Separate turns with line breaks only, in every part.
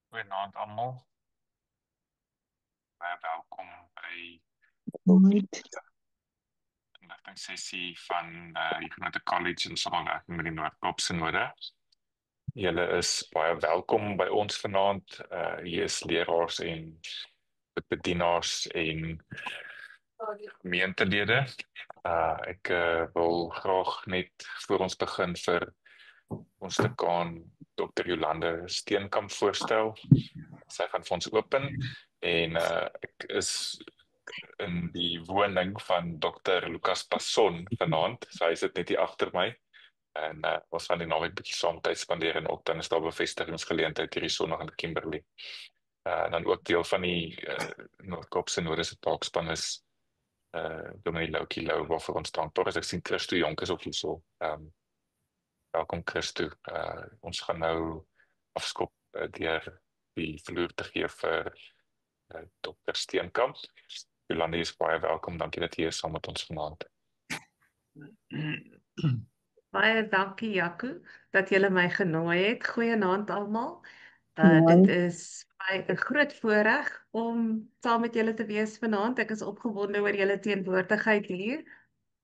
Goeienaand almal. Baie welkom by
Right.
die inligtingsessie van Huguenot College in samewerking met die Noord-Kaapse Node. Julle is baie welkom by ons vanaand. Hier is leraars en bedienaars en gemeentelede. Ek wil graag net voor ons begin vir ons dekaan Dr. Jolande Steenkamp voorstel. Sy gaan vir ons open en ek is in die woning van Dr. Lucas Passon vanaand. So hy sit net hier agter my en ons gaan die naweek bietjie saam tyd spandeer en ook dan is daar bevestigingsgeleentheid hierdie Sondag in Kimberley. Dan ook deel van die Noord-Kaapse Node se taakspan is Dominee Loukie Lou waarvoor ons dankbaar is. Ek sien Christo Jonk is ook hier so. Welkom Christo. Ons gaan nou afskop deur die vloer te gee vir Dr. Steenkamp. Jolande is baie welkom. Dankie dat jy hier is saam met ons vanaand.
Baie dankie Jaco dat julle my genooi het. Goeienaand almal. Dit
Mooi.
is my 'n groot voorreg om saam met julle te wees vanaand. Ek is opgewonde oor julle teenwoordigheid hier.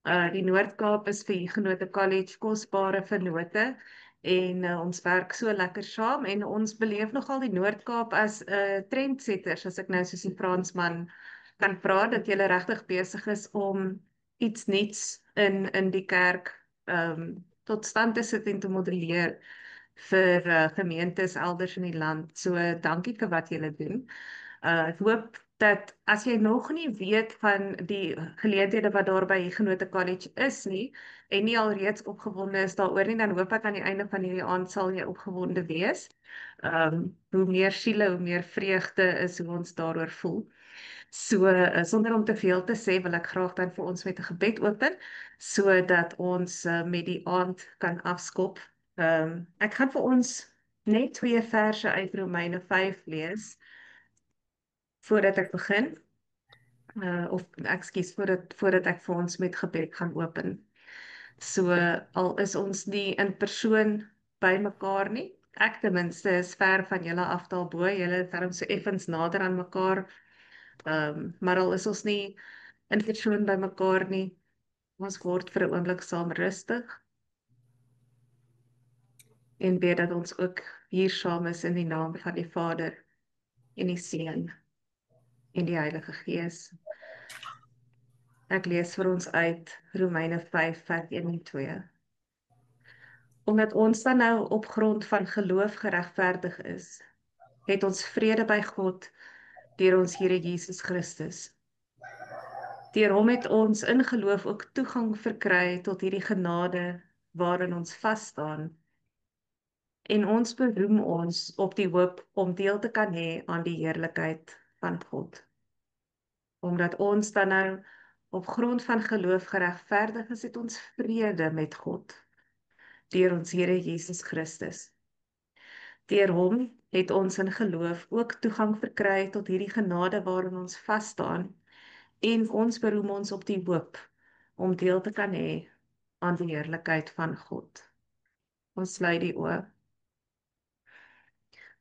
Die Noord-Kaap is vir Huguenot College kosbare vennote en ons werk so lekker saam en ons beleef nogal die Noord-Kaap as 'n trendsetters, as ek nou soos die Fransman kan praat, dat julle regtig besig is om iets nuuts in die kerk tot stand te sit en te modelleer vir gemeentes elders in die land. So dankie vir wat julle doen. Ek hoop dat as jy nog nie weet van die geleenthede wat daar by Huguenot College is nie en nie alreeds opgewonde is daaroor nie, dan hoop ek aan die einde van hierdie aand sal jy opgewonde wees. Hoe meer siele, hoe meer vreugde is hoe ons daaroor voel. So sonder om te veel te sê, wil ek graag dan vir ons met 'n gebed open sodat ons met die aand kan afskop. Ek gaan vir ons net 2 verse uit Romeine 5 lees voordat ek begin. Of ekskuus voordat ek vir ons met gebed gaan open. So al is ons nie in persoon by mekaar nie. Ek ten minste is ver van julle af daarbo. Julle is darm so effens nader aan mekaar. Maar al is ons nie in persoon by mekaar nie, ons word vir 'n oomblik saam rustig en weet dat ons ook hier saam is in die naam van die Vader en die Seun en die Heilige Gees. Ek lees vir ons uit Romeine 5 vers 1 en 2. Omdat ons dan nou op grond van geloof geregverdig is, het ons vrede by God deur ons Here Jesus Christus. Deur hom het ons in geloof ook toegang verkry tot hierdie genade waarin ons vas staan. En ons beroem ons op die hoop om deel te kan hê aan die heerlikheid van God. Omdat ons dan nou op grond van geloof geregverdig is, het ons vrede met God deur ons Here Jesus Christus. Deur hom het ons in geloof ook toegang verkry tot hierdie genade waarin ons vas staan en ons beroem ons op die hoop om deel te kan hê aan die heerlikheid van God. Ons sluit die oë.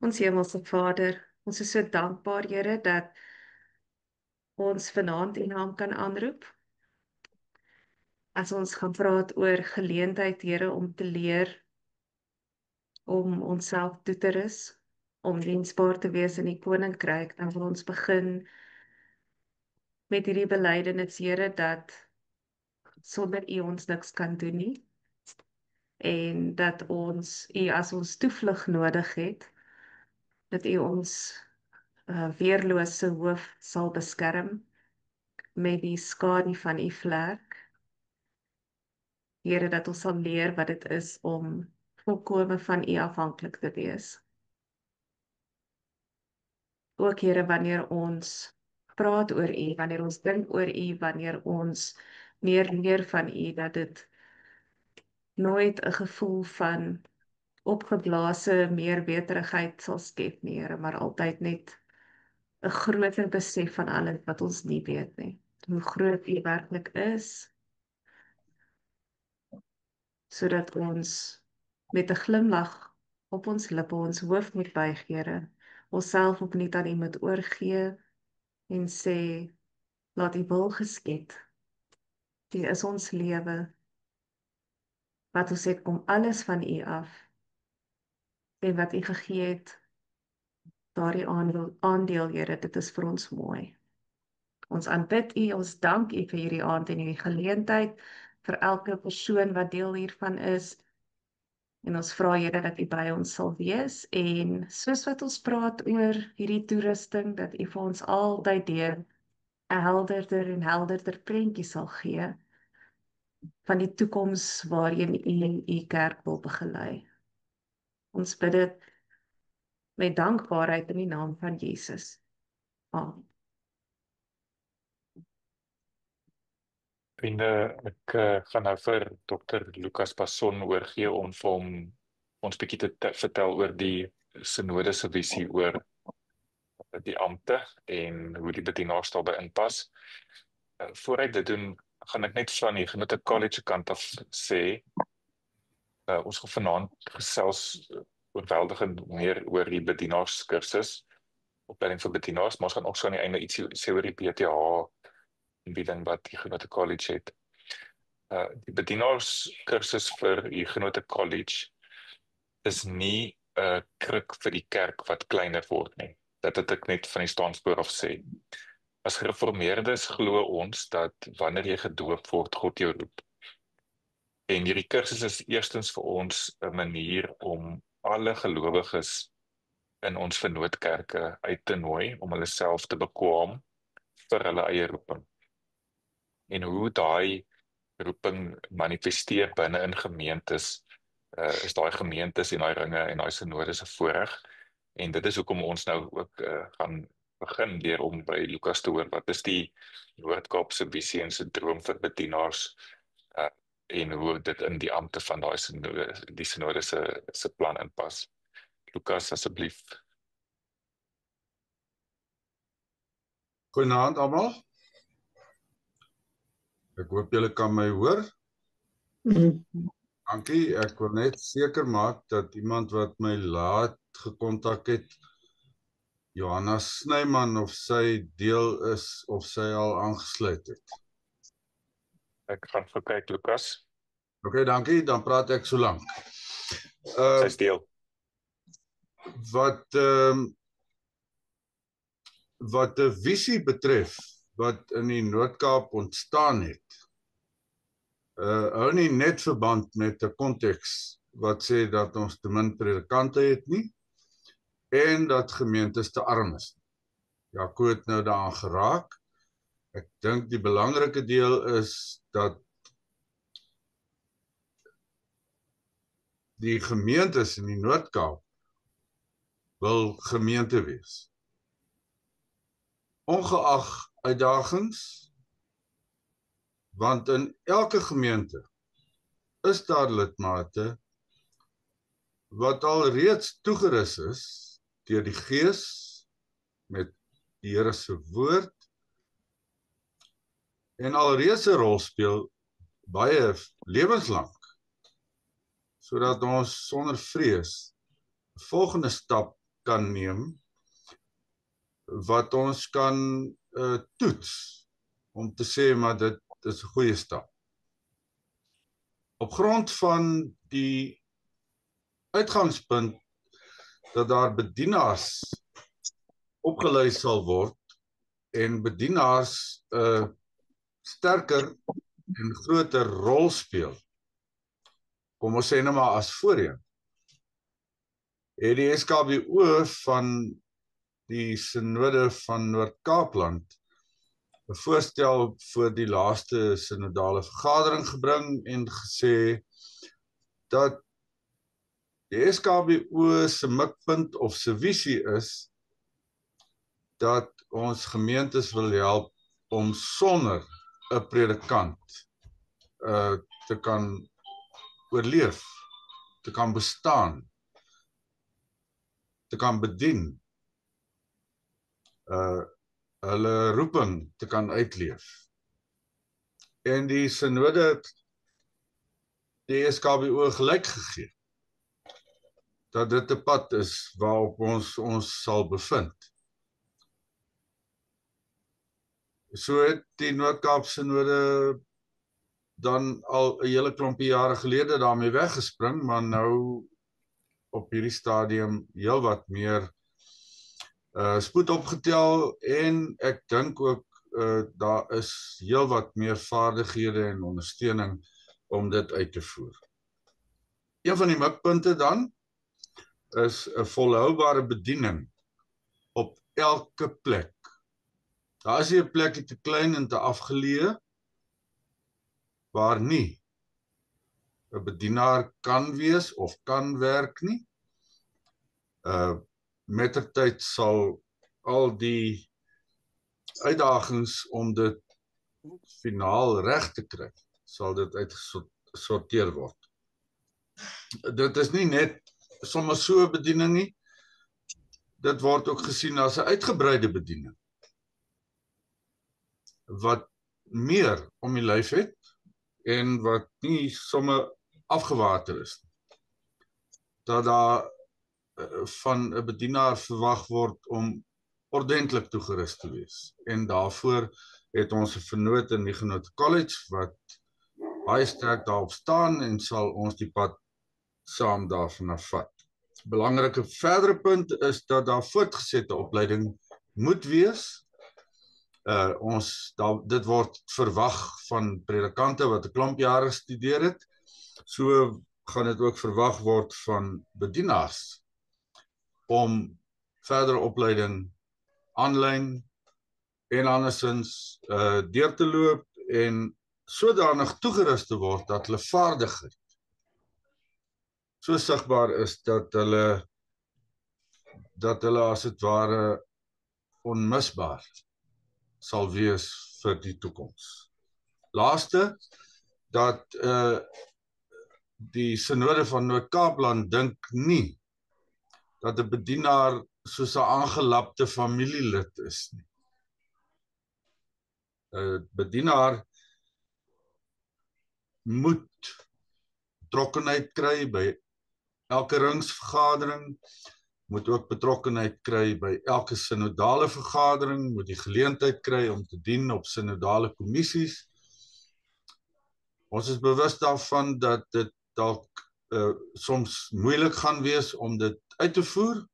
Ons Hemelse Vader, ons is so dankbaar, Here, dat ons vanaand U naam kan aanroep. As ons gaan praat oor geleentheid, Here, om te leer, om onsself toe te rus, om diensbaar te wees in die koninkryk, dan wil ons begin met hierdie belydenis, Here, dat sonder U ons niks kan doen nie en dat ons U as ons toevlug nodig het, dat U ons weerlose hoof sal beskerm met die skadu van U vlerk. Here, dat ons sal leer wat dit is om volkome van U afhanklik te wees. Ook Here, wanneer ons praat oor U, wanneer ons dink oor U, wanneer ons meer leer van U, dat dit nooit 'n gevoel van opgeblaase meerweterigheid sal skep nie, Here, maar altyd net 'n groter besef van alles wat ons nie weet nie. Hoe groot U werklik is, sodat ons met 'n glimlag op ons lippe ons hoof moet buig, Here, onsself opnuut aan U moet oorgee en sê, laat U wil geskied. U is ons lewe. Wat ons het, kom alles van U af. En wat U gegee het, daardie aandeel, Here, dit is vir ons mooi. Ons aanbid U, ons dank U vir hierdie aand en hierdie geleentheid, vir elke persoon wat deel hiervan is. En ons vra, Here, dat U by ons sal wees en soos wat ons praat oor hierdie toerusting, dat U vir ons altyd deur 'n helderder en helderder prentjie sal gee van die toekoms waarheen U kerk wil begelei. Ons bid dit met dankbaarheid in die naam van Jesus. Amen.
Vriende, ek gaan nou vir Dr. Lucas Passon oorgee om vir hom ons bietjie te vertel oor die synode se visie oor die ampte en hoe die bedienaars daarbey inpas. Voor hy dit doen, gaan ek net van die Genote College kant af sê, ons gaan vanaand gesels oorweldigend meer oor die bedienaarskursus, opleiding vir bedienaars, maar ons gaan ook so aan die einde iets sê oor die BTH aanbieding wat die Genote College het. Die bedienarskursus vir die Genote College is nie 'n kruk vir die kerk wat kleiner word nie. Dat het ek net van die staanspoor af sê. As gereformeerdes glo ons dat wanneer jy gedoop word, God jou roep. En hierdie kursus is eerstens vir ons 'n manier om alle gelowiges in ons vennootkerke uit te nooi om hulle self te bekwam vir hulle eie roeping. En hoe daai roeping manifesteer binne in gemeentes, is daai gemeentes en daai ringe en daai synodes 'n voorreg. En dit is hoekom ons nou ook gaan begin deur om by Lucas te hoor wat is die Noord-Kaapse visie en se droom vir bedienaars en hoe dit in die ampte van daai synode se plan inpas. Lucas, asseblief.
Goeienaand almal. Ek hoop julle kan my hoor. Dankie, ek wil net seker maak dat iemand wat my laat gekontak het, Johanna Snyman, of sy deel is of sy al aangesluit het.
Ek gaan vir kyk, Lucas.
Okay, dankie, dan praat ek so lank.
Sy's deel.
Wat 'n visie betref wat in die Noord-Kaap ontstaan het, hou nie net verband met 'n konteks wat sê dat ons te min predikante het nie en dat gemeentes te arm is. Jaco het nou daaraan geraak. Ek dink die belangrike deel is dat die gemeentes in die Noord-Kaap wil gemeente wees. Ongeag uitdagings, want in elke gemeente is daar lidmate wat al reeds toegerus is deur die Gees met die Here se woord en alreeds 'n rol speel baie lewenslank, sodat ons sonder vrees 'n volgende stap kan neem wat ons kan toets om te sê maar dit is 'n goeie stap. Op grond van die uitgangspunt dat daar bedienaars opgelei sal word en bedienaars 'n sterker en groter rol speel. Kom ons sê nou maar as voorheen. Het die SKBO van die Synode van Noord-Kaapland 'n voorstel voor die laaste synodale vergadering gebring en gesê dat die SKBO se mikpunt of se visie is dat ons gemeentes wil help om sonder 'n predikant te kan oorleef, te kan bestaan, te kan bedien, hulle roeping te kan uitleef. En die synode het die SKBO gelyk gegee dat dit 'n pad is waarop ons sal bevind. So het die Noord-Kaap Synode dan al 'n hele klompie jare gelede daarmee weggespring, maar nou op hierdie stadium heelwat meer spoed opgetel en ek dink ook daar is heelwat meer vaardighede en ondersteuning om dit uit te voer. Een van die mikpunte dan is 'n volhoubare bediening op elke plek. Daar is nie 'n plekkie te klein en te afgeleë waar nie 'n bedienaar kan wees of kan werk nie. Mettertyd sal al die uitdagings om dit finaal reg te kry, sal dit uitgesorteer word. Dit is nie net sommer so 'n bediening nie, dit word ook gesien as 'n uitgebreide bediening, wat meer om die lyf het, en wat nie sommer afgewater is nie. Dat daar van 'n bedienaar verwag word om ordentlik toegerus te wees. En daarvoor het ons 'n vernoot in die Huguenot College wat baie sterk daarop staan en sal ons die pad saam daarvan afvat. Belangrike verdere punt is dat daar voortgesette opleiding moet wees. Dit word verwag van predikante wat 'n klomp jare gestudeer het. So gaan dit ook verwag word van bedienaars om verdere opleiding aanlyn en andersins deur te loop en sodanig toegerus te word dat hulle vaardigheid so sigbaar is dat hulle as dit ware onmisbaar sal wees vir die toekoms. Laaste, dat die Synode van Noord-Kaapland dink nie dat 'n bedienaar soos 'n aangelapte familielid is nie. 'n Bedienaar moet betrokkenheid kry by elke ringsvergadering, moet ook betrokkenheid kry by elke synodale vergadering, moet die geleentheid kry om te dien op synodale kommissies. Ons is bewus daarvan dat dit dalk soms moeilik gaan wees om dit uit te voer,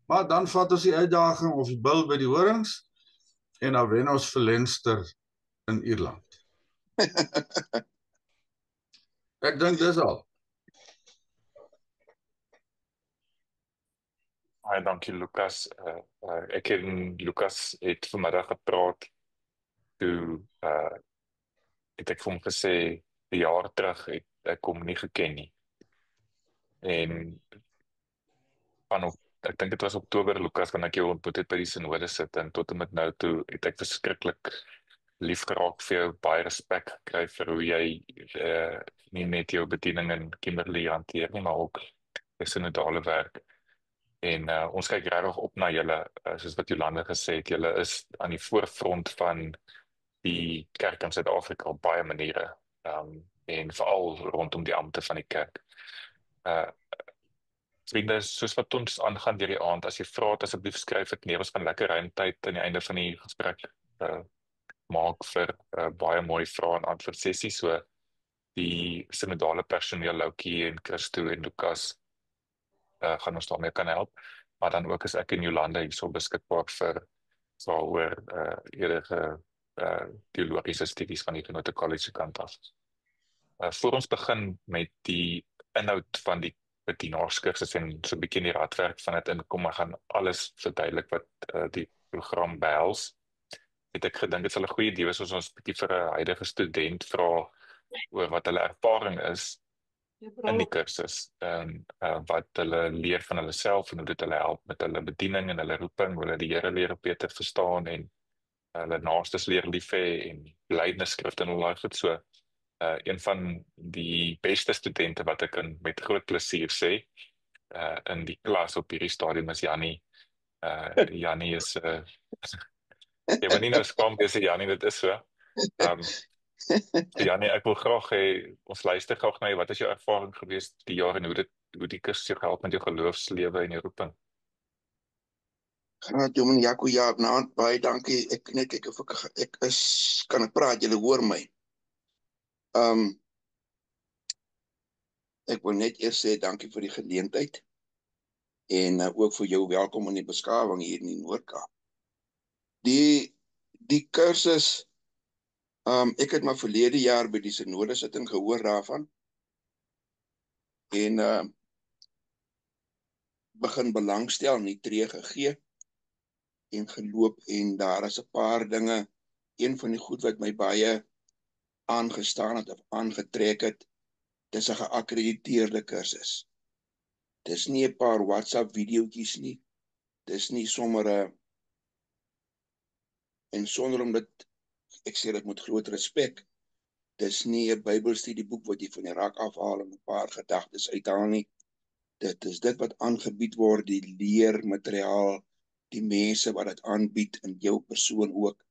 maar dan vat ons die uitdaging of die bil by die horings en dan wen ons vir Leinster in Ierland. Ek dink dis al.
Baie dankie Lukas. Ek en Lukas het vanmiddag gepraat toe het ek vir hom gesê 'n jaar terug het ek hom nie geken nie. En ek dink dit was Oktober, Lukas, wanneer ek jou ontmoet het by die synode sit en tot en met nou toe het ek verskriklik lief geraak vir jou, baie respek gekry vir hoe jy nie net jou bediening in Kimberley hanteer nie, maar ook die synodale werk. En ons kyk regtig op na julle, soos wat Jolande gesê het, julle is aan die voorfront van die kerk in Suid-Afrika op baie maniere, en veral rondom die ampte van die kerk. Vriende, soos wat ons aangaan deur die aand, as jy vra het, asseblief skryf dit neer, ons gaan lekker ruimtyd aan die einde van die gesprek maak vir baie mooi vrae en antwoord sessie, so die synodale personeel, Loukie en Christo en Lukas, gaan ons daarmee kan help, maar dan ook is ek en Jolande hierso beskikbaar vir oor enige teologiese studies van die Huguenot College se kant af. Voor ons begin met die inhoud van die bedienarskursus en so 'n bietjie in die radwerk van dit inkom, maar gaan alles verduidelik wat die program behels, het ek gedink dit sal 'n goeie idee wees as ons 'n bietjie vir 'n huidige student vra oor wat hulle ervaring is in die kursus en wat hulle leer van hulle self en hoe dit hulle help met hulle bediening en hulle roeping, hoe hulle die Here leer beter verstaan en hulle naastes leer lief hê en belydenisskrifte en al daai goed. So een van die beste studente wat ek kan met groot plesier sê in die klas op hierdie stadium is Jannie. Jannie is jy moet nie nou skaam wees, Jannie, dit is so. Jannie, ek wil graag hê ons luister graag na jou. Wat is jou ervaring gewees die jaar en hoe dit hoe die kursus jou gehelp met jou geloofslewe en jou roeping?
Graag, Dominee Jaco, ja, baie dankie. Ek net kyk of kan ek praat, julle hoor my. Ek wil net eers sê dankie vir die geleentheid en ook vir jou welkom in die beskawing hier in die Noord-Kaap. Die kursus, ek het maar verlede jaar by die synode sitting gehoor daarvan en begin belangstel, nie tree gegee en geloop en daar is 'n paar dinge. Een van die goed wat my baie aangestaan het of aangetrek het, dis 'n geakkrediteerde kursus. Dis nie 'n paar WhatsApp videoetjies nie. Dis nie sommer en sonder om dit, ek sê dit met groot respek, dis nie 'n Bybelstudieboek wat jy van die rak afhaal en 'n paar gedagtes uithaal nie. Dit is dit wat aangebied word, die leermateriaal, die mense wat dit aanbied in jou persoon ook,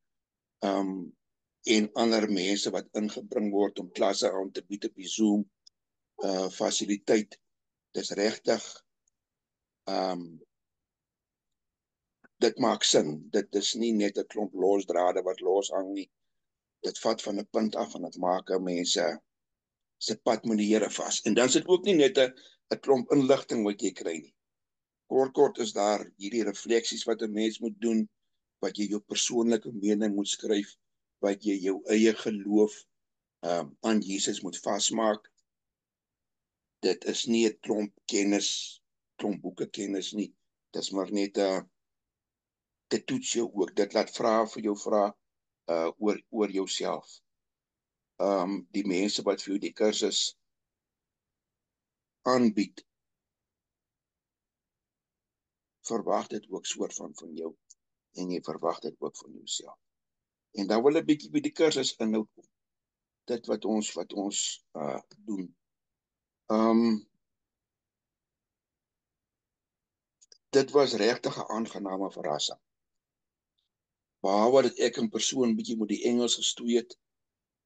en ander mense wat ingebring word om klasse aan te bied op die Zoom fasiliteit. Dis regtig, dit maak sin. Dit is nie net 'n klomp losdrade wat loshang nie. Dit vat van 'n punt af en dit maak 'n mens se pad met die Here vas. En dan is dit ook nie net 'n klomp inligting wat jy kry nie. Kort is daar hierdie refleksies wat 'n mens moet doen, wat jy jou persoonlike mening moet skryf, wat jy jou eie geloof aan Jesus moet vasmaak. Dit is nie 'n klomp kennis, klomp boeke kennis nie. Dit is maar net te toets jou ook. Dit laat vrae vir jou vra oor jouself. Die mense wat vir jou die kursus aanbied, verwag dit ook soort van jou en jy verwag dit ook van jouself. En dan wil 'n bietjie by die kursus inhoud kom. Dit wat ons doen. Dit was regtig 'n aangename verrassing. Behalwe dat ek in persoon bietjie met die Engels gestoei het,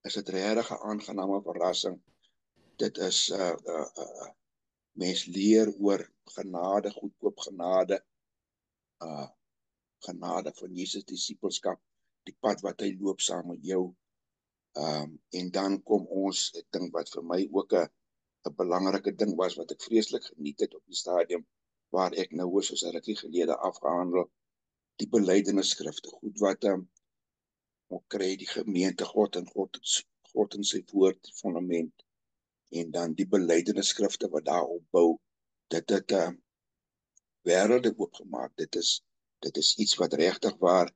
is dit regtig 'n aangename verrassing. Dit is mens leer oor genade, goedkoop genade, genade van Jesus disipelskap, die pad wat hy loop saam met jou. En dan kom ons, ek dink wat vir my ook 'n belangrike ding was, wat ek vreeslik geniet het op die stadium, waar ek nou hoor soos 'n rukkie gelede afgehandel, die belydenisskrifte, goed wat ons kry die gemeente God in sy woord fundament, en dan die belydenisskrifte wat daarop bou, dit het wêrelde oopgemaak. Dit is iets wat regtig waar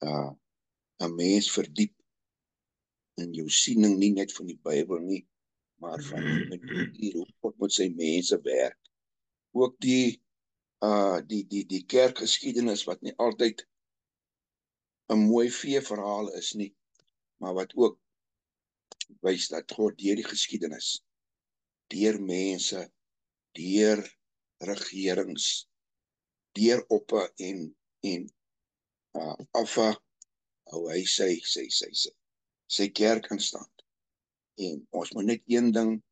'n mens verdiep in jou siening, nie net van die Bybel nie, maar van die manier hoe God met sy mense werk. Ook die kerkgeskiedenis wat nie altyd 'n mooi veeverhaal is nie, maar wat ook wys dat God deur die geskiedenis, deur mense, deur regerings, deur oppe en affe, hou hy sy kerk in stand. En ons moet net een ding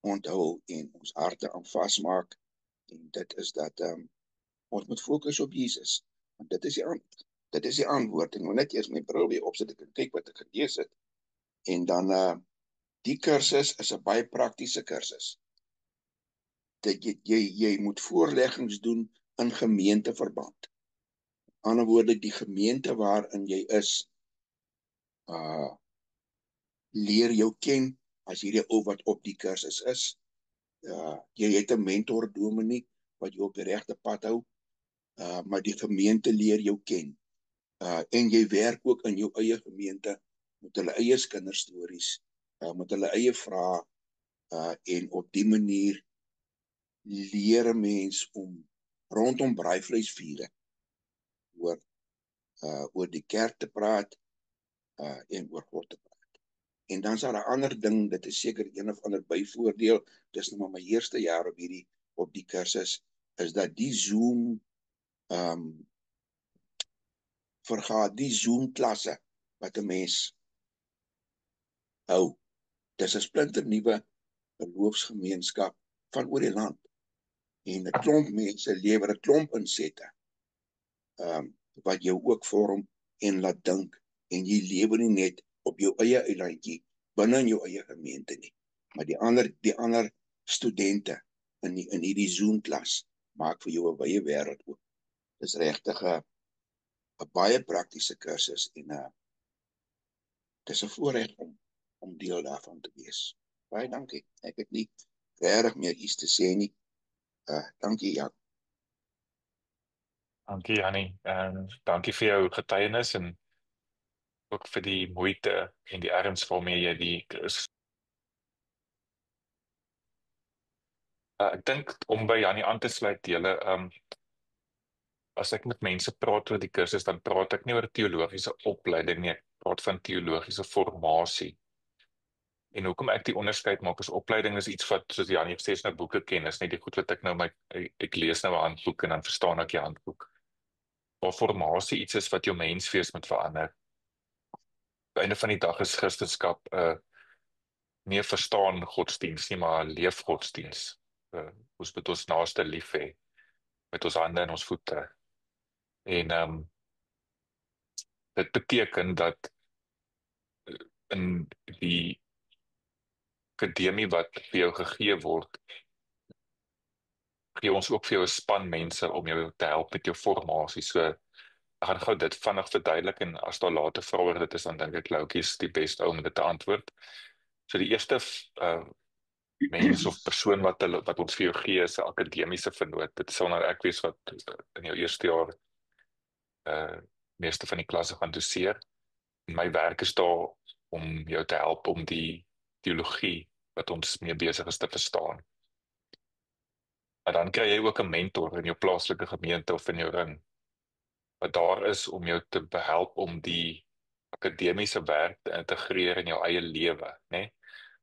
onthou en ons harte aan vasmaak, en dit is dat ons moet fokus op Jesus. Want dit is die antwoord. Ek moet net eers my bril weer opsit en kyk wat ek gelees het. En dan die kursus is 'n baie praktiese kursus. Dat jy moet voorleggings doen in gemeenteverband. In ander woorde, die gemeente waarin jy is, leer jou ken as hierdie ou wat op die kursus is. Jy het 'n mentor dominee wat jou op die regte pad hou, maar die gemeente leer jou ken. En jy werk ook in jou eie gemeente met hulle eie kinderstories, met hulle eie vrae, en op die manier leer 'n mens om rondom braaivleisvure oor die kerk te praat en oor God te praat. En dan is daar 'n ander ding, dit is seker een of ander byvoordeel, dis nou maar my eerste jaar op die kursus, is dat die Zoom die Zoom klasse wat 'n mens hou. Dis 'n splinternuwe geloofsgemeenskap van oor die land. En 'n klomp mense lewer 'n klomp insette, wat jou ook vorm en laat dink, en jy lewe nie net op jou eie eilandjie, binne in jou eie gemeente nie, maar die ander studente in hierdie Zoom-klas maak vir jou 'n wye wêreld oop. Dis regtig 'n baie praktiese kursus, en dis 'n voorreg om deel daarvan te wees. Baie dankie. Ek het nie regtig meer iets te sê nie. Dankie, Jan.
Dankie Jannie, dankie vir jou getuienis en ook vir die moeite en die erns waarmee jy die kursus. Ek dink om by Jannie aan te sluit, as ek met mense praat oor die kursus, dan praat ek nie oor teologiese opleiding nie, ek praat van teologiese formasie. En hoekom ek die onderskeid maak is opleiding is iets wat, soos Jannie sê, is nou boeke ken, is nie die goed wat ek nou ek lees nou 'n handboek en dan verstaan ek die handboek. Maar formasie iets is wat jou menswees moet verander. Op die einde van die dag is Christendom nie 'n verstaan godsdiens nie, maar 'n leefgodsdiens. Ons moet ons naaste lief hê met ons hande en ons voete. En dit beteken dat in die akademie wat vir jou gegee word, gee ons ook vir jou 'n span mense om jou te help met jou formasie. So ek gaan gou dit vinnig verduidelik, en as daar later vrae oor dit is, dan dink ek Loukie is die beste ou om dit te antwoord. So die eerste mens of persoon wat ons vir jou gee is 'n akademiese vernoot. Dit sal nou ek wees wat in jou eerste jaar meeste van die klasse gaan doseer. My werk is daar om jou te help om die teologie wat ons mee besig is te verstaan. Maar dan kry jy ook 'n mentor in jou plaaslike gemeente of in jou ring, wat daar is om jou te behelp om die akademiese werk te integreer in jou eie lewe, né?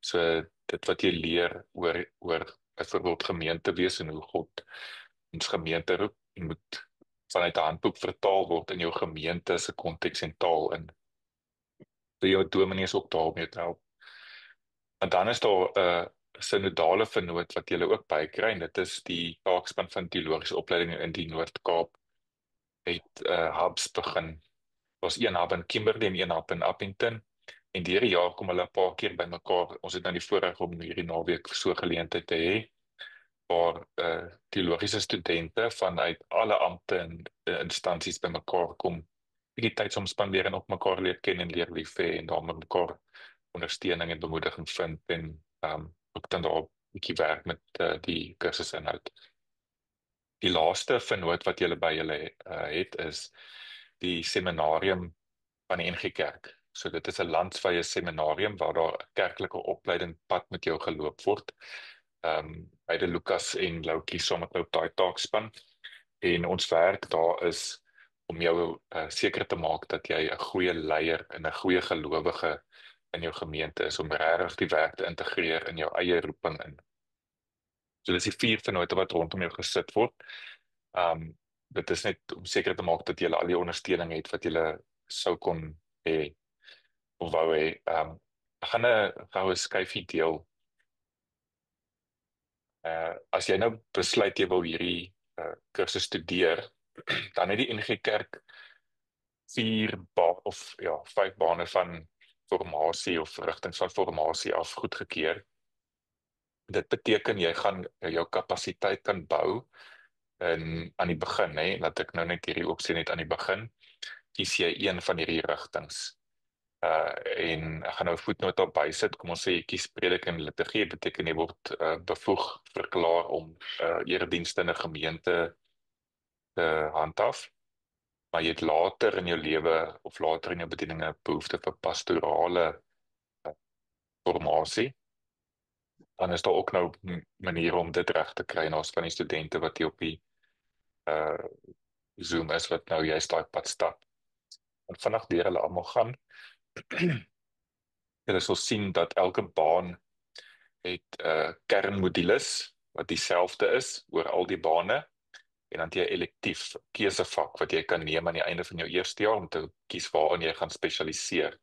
So dit wat jy leer oor byvoorbeeld gemeente wees en hoe God ons gemeente roep, jy moet vanuit 'n handboek vertaal word in jou gemeente se konteks en taal in. So jou dominee is ook daar om jou te help. En dan is daar 'n sinodale vernoot wat jy ook bykry, en dit is die taakspan van teologiese opleiding in die Noord-Kaap. Het hubs begin. Was een hub in Kimberley en een hub in Appington. En deur die jaar kom hulle 'n paar keer bymekaar. Ons het nou die voorreg om hierdie naweek so geleentheid te hê waar teologiese studente vanuit alle ampte en instansies bymekaar kom. Bietjie tyd om spandeer en op mekaar leer ken en leer lief hê, en dan met mekaar ondersteuning en bemoediging vind, en ook dan daar 'n bietjie werk met die kursusinhoud. Die laaste vernoot wat julle by julle het is die seminarium van die NG Kerk. So dit is 'n landswye seminarium waar daar 'n kerklike opleiding pad met jou geloop word. Beide Lukas en Loukie saam met nou daai taakspan. En ons werk daar is om jou seker te maak dat jy 'n goeie leier en 'n goeie gelowige in jou gemeente is, om regtig die werk te integreer in jou eie roeping in. So dis die 4 vernote wat rondom jou gesit word. Dit is net om seker te maak dat jy al die ondersteuning het wat jy sou kon hê of wou hê. Ek gaan 'n goue skyfie deel. As jy nou besluit jy wil hierdie kursus studeer, dan het die NG Kerk 5 bane van formasie of rigtings van formasie af goedgekeur. Dit beteken jy gaan jou kapasiteit kan bou aan die begin, hè, laat ek nou net hierdie ook sê net aan die begin, kies jy een van hierdie rigtings. En ek gaan nou 'n voetnoot daar bysit, kom ons sê jy kies predik en liturgie, beteken jy word bevoeg verklaar om eredienste in 'n gemeente te handhaaf, maar jy het later in jou lewe of later in jou bediening 'n behoefte vir pastorale formasie, dan is daar ook nou maniere om dit reg te kry, en ons van die studente wat hier op die Zoom is, wat nou juist daai pad stap. En vanaf deur hulle almal gaan, julle sal sien dat elke baan het kernmodules wat dieselfde is oor al die bane, en dan het jy 'n elektief keusevak wat jy kan neem aan die einde van jou eerste jaar om te kies waarin jy gaan spesialiseer.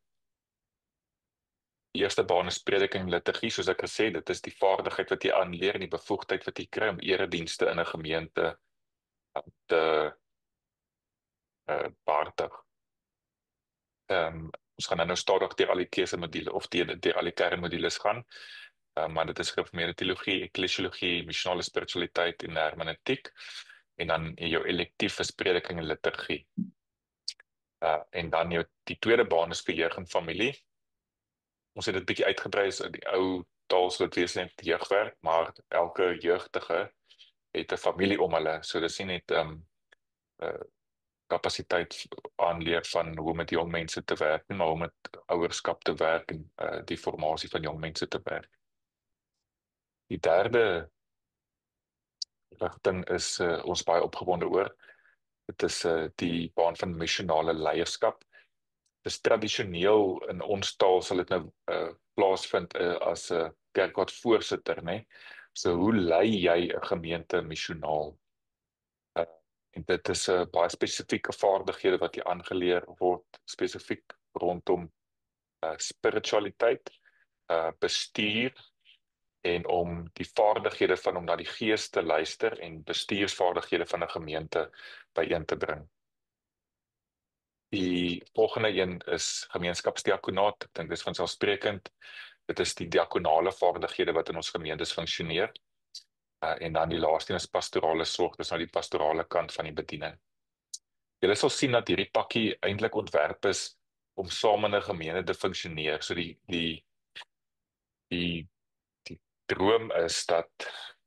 Die eerste baan is prediking en liturgie, soos ek gesê, dit is die vaardigheid wat jy aanleer en die bevoegdheid wat jy kry om eredienste in 'n gemeente te behartig. Ons gaan nou stadig deur al die keusemodule of deur al die kernmodules gaan, maar dit is gereformeerde teologie, eklesiologie, missionale spiritualiteit en hermeneutiek, en dan jou elektief is prediking en liturgie. En dan die tweede baan is vir jeug en familie. Ons het dit bietjie uitgebrei in die ou taal so dit wesentlik jeugwerk, maar elke jeugdige het 'n familie om hulle, so dis nie net kapasiteit aanleer van hoe met jong mense te werk nie, maar hoe met ouerskap te werk en die formasie van jong mense te werk. Die derde rigting is ons baie opgewonde oor. Dit is die baan van missionale leierskap. Dis tradisioneel in ons taal sal dit nou plaasvind as 'n kerkraadvoorsitter, né? So hoe lei jy 'n gemeente missionaal? En dit is baie spesifieke vaardighede wat jy aangeleer word, spesifiek rondom spiritualiteit, bestuur en om die vaardighede van om na die Gees te luister en bestuursvaardighede van 'n gemeente byeen te bring. Die volgende een is gemeenskapsdiakonaat. Ek dink dis vanselfsprekend. Dit is die diakonale vaardighede wat in ons gemeentes funksioneer. En dan die laaste een is pastorale sorg, dis nou die pastorale kant van die bediening. Julle sal sien dat hierdie pakkie eintlik ontwerp is om saam in 'n gemeente te funksioneer. So die droom is dat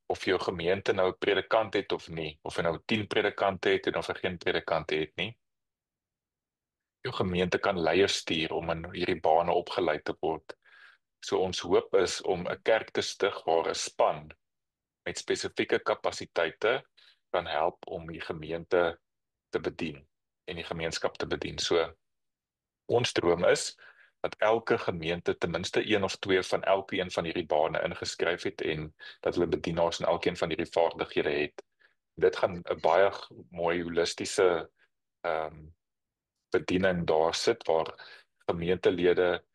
of jou gemeente nou 'n predikant het of nie, of jy nou 10 predikante het en of jy geen predikante het nie, jou gemeente kan leiers stuur om in hierdie bane opgelei te word. So ons hoop is om 'n kerk te stig waar 'n span met spesifieke kapasiteite kan help om die gemeente te bedien en die gemeenskap te bedien. So ons droom is dat elke gemeente ten minste een of twee van elkeen van hierdie bane ingeskryf het en dat hulle bedienaars in elkeen van hierdie vaardighede het. Dit gaan 'n baie mooi holistiese bediening daar sit waar gemeentelede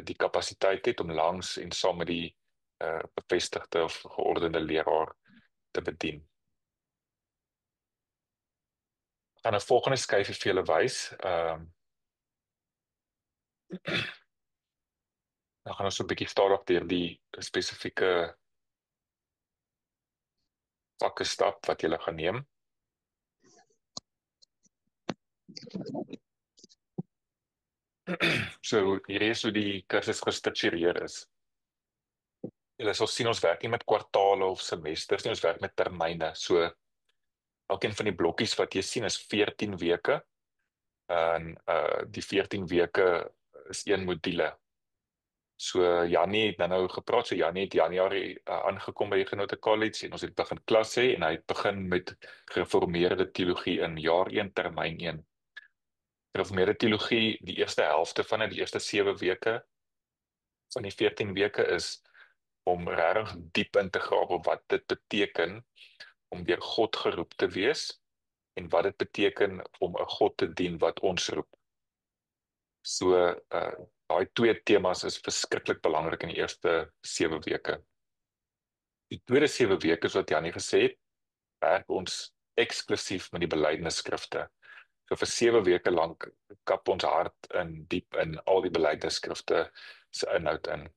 die kapasiteit het om langs en saam met die bevestigde of geordende leraar te bedien. Ek gaan 'n volgende skyfie vir julle wys. Dan gaan ons so 'n bietjie stadig deur die spesifieke vakke stap wat julle gaan neem. So hier is hoe die kursus gestruktureer is. Julle sal sien ons werk nie met kwartale of semesters nie, ons werk met termyne. So elkeen van die blokkies wat jy sien is 14 weke. En die 14 weke is een module. So Jannie het nou gepraat, so Jannie het Januarie aangekom by Huguenot College en ons het begin klas hê en hy het begin met gereformeerde teologie in jaar 1 termyn 1. Gereformeerde teologie, die eerste helfte van dit, die eerste 7 weke van die 14 weke is om regtig diep in te grawe op wat dit beteken om deur God geroep te wees en wat dit beteken om 'n God te dien wat ons roep. So daai twee temas is verskriklik belangrik in die eerste 7 weke. Die tweede 7 weke, soos wat Jannie gesê het, werk ons eksklusief met die belydenisskrifte. So vir 7 weke lank kap ons hart in diep in al die belydenisskrifte se inhoud in.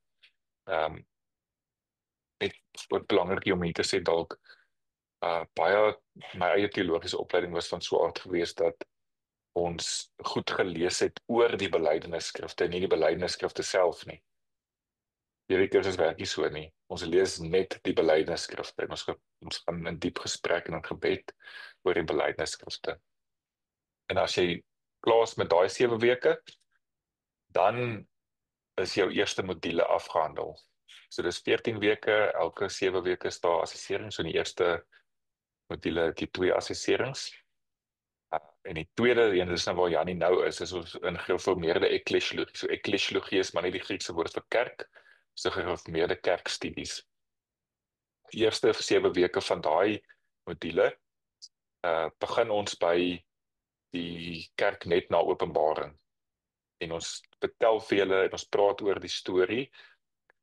Net wat belangrik om hier te sê dalk baie my eie teologiese opleiding was van so 'n aard gewees dat ons goed gelees het oor die belydenisskrifte, nie die belydenisskrifte self nie. Hierdie kursus werk nie so nie. Ons lees net die belydenisskrifte en ons gaan in diep gesprek en in gebed oor die belydenisskrifte. En as jy klaar is met daai 7 weke, dan is jou eerste module afgehandel. So dis 14 weke, elke 7 weke is daar assessering, so in die eerste module die 2 assesserings. En die tweede een is nou waar Jannie nou is ons in gereformeerde eklesiologie. So eklesiologie is maar net die Griekse woord vir kerk, so gereformeerde kerkstudies. Die eerste 7 weke van daai module begin ons by die kerk net na Openbaring. en ons vertel vir julle en ons praat oor die storie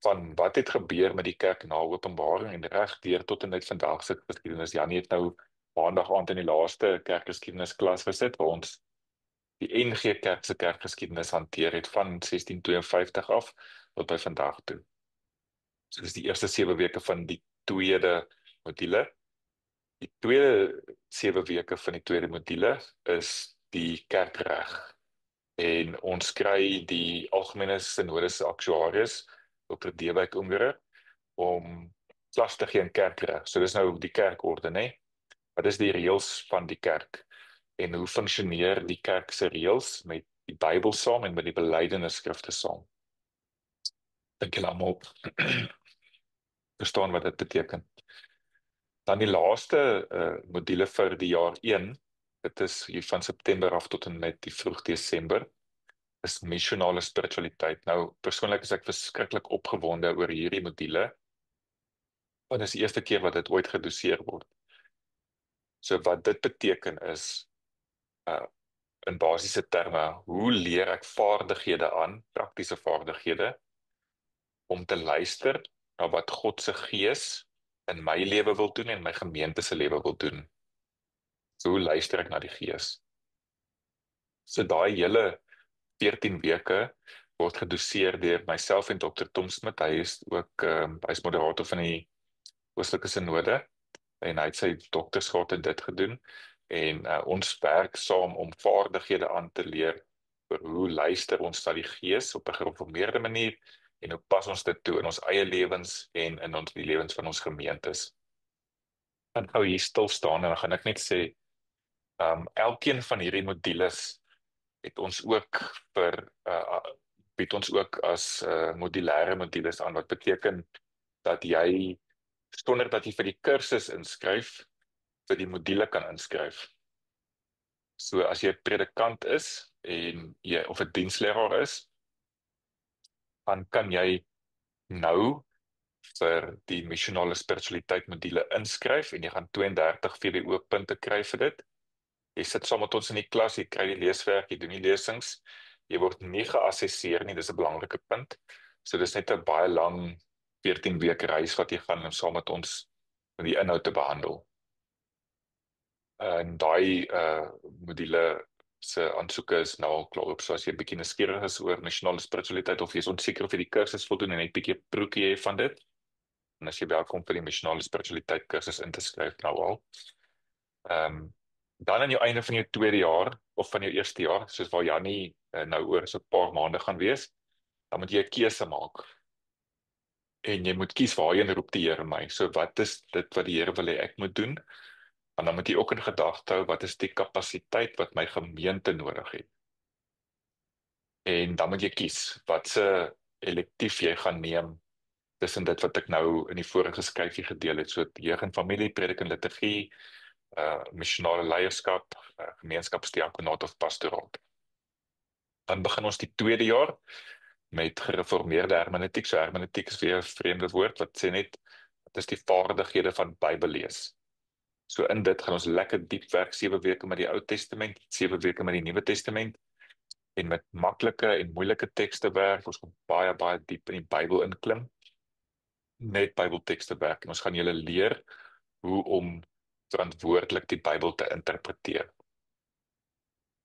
van wat het gebeur met die kerk na Openbaring en reg deur tot en met vandag se geskiedenis. Janie het nou maandag aand in die laaste kerkgeschiedenisklas gesit waar ons die NG Kerk se kerkgeskiedenis hanteer het van 1652 af tot by vandag toe. So dis die eerste 7 weke van die tweede module. Die tweede 7 weke van die tweede module is die kerkreg. En ons kry die algemene synodiese aktuaris, Dr. Dewyk Umgere, om klas te gee in kerkreg. So dis nou die kerkorde, né? Wat is die reëls van die kerk? En hoe funksioneer die kerk se reëls met die Bybel saam en met die belydenisskrifte saam? Dink julle almal verstaan wat dit beteken? Dan die laaste module vir die jaar 1, dit is hier van September af tot en met die vroeg Desember, is missionale spiritualiteit. Nou, persoonlik is ek verskriklik opgewonde oor hierdie module, want dit is die eerste keer wat dit ooit gedoseer word. So wat dit beteken is, in basiese terme, hoe leer ek vaardighede aan, praktiese vaardighede, om te luister na wat God se gees in my lewe wil doen en my gemeente se lewe wil doen. So hoe luister ek na die gees? So daai hele 14 weke word gedoseer deur myself en Dr. Tom Smit. Hy is ook hy is moderator van die Oostelike Sinode en hy het sy doktorsgraad in dit gedoen en ons werk saam om vaardighede aan te leer oor hoe luister ons na die gees op 'n gereformeerde manier en hoe pas ons dit toe in ons eie lewens en in die lewens van ons gemeentes. Dan gou hier stil staan en dan gaan ek net sê, elkeen van hierdie modules het ons ook bied ons ook as modulêre modules aan, wat beteken dat jy, sonder dat jy vir die kursus inskryf, vir die module kan inskryf. So as jy 'n predikant is en jy of 'n diensleraar is, dan kan jy nou vir die missionale spiritualiteit module inskryf en jy gaan 32 VWO punte kry vir dit. Jy sit saam met ons in die klas, jy kry die leeswerk, jy doen die lesings, jy word nie geassesseer nie, dis 'n belangrike punt. So dis net 'n baie lang 14 weke reis wat jy gaan om saam met ons met die inhoud te behandel. En daai module se aansoeke is nou al klaar op, so as jy 'n bietjie nuuskierig is oor missionale spiritualiteit of jy is onseker of jy die kursus voldoen en net 'n bietjie proekie hê van dit, en as jy welkom vir die missionale spiritualiteit kursus in te skryf nou al. Dan aan jou einde van jou tweede jaar of van jou eerste jaar, soos waar Jannie nou oor so 'n paar maande gaan wees, dan moet jy 'n keuse maak. En jy moet kies waarheen roep die Here my. So wat is dit wat die Here wil hê ek moet doen? En dan moet jy ook in gedagte hou wat is die kapasiteit wat my gemeente nodig het. En dan moet jy kies watse elektief jy gaan neem tussen dit wat ek nou in die vorige skryfie gedeel het, so jeug en familie, predik en liturgie, missionale leierskap, gemeenskapsdiakonaat of pastoraat. Dan begin ons die tweede jaar met gereformeerde hermeneutiek. So hermeneutiek is weer 'n vreemde woord wat sê net wat is die vaardighede van Bybel lees. So in dit gaan ons lekker diep werk, 7 weke met die Ou Testament, 7 weke met die Nuwe Testament en met maklike en moeilike tekste werk. Ons gaan baie diep in die Bybel inklim. Net Bybeltekste werk en ons gaan julle leer hoe om verantwoordelik die Bybel te interpreteer.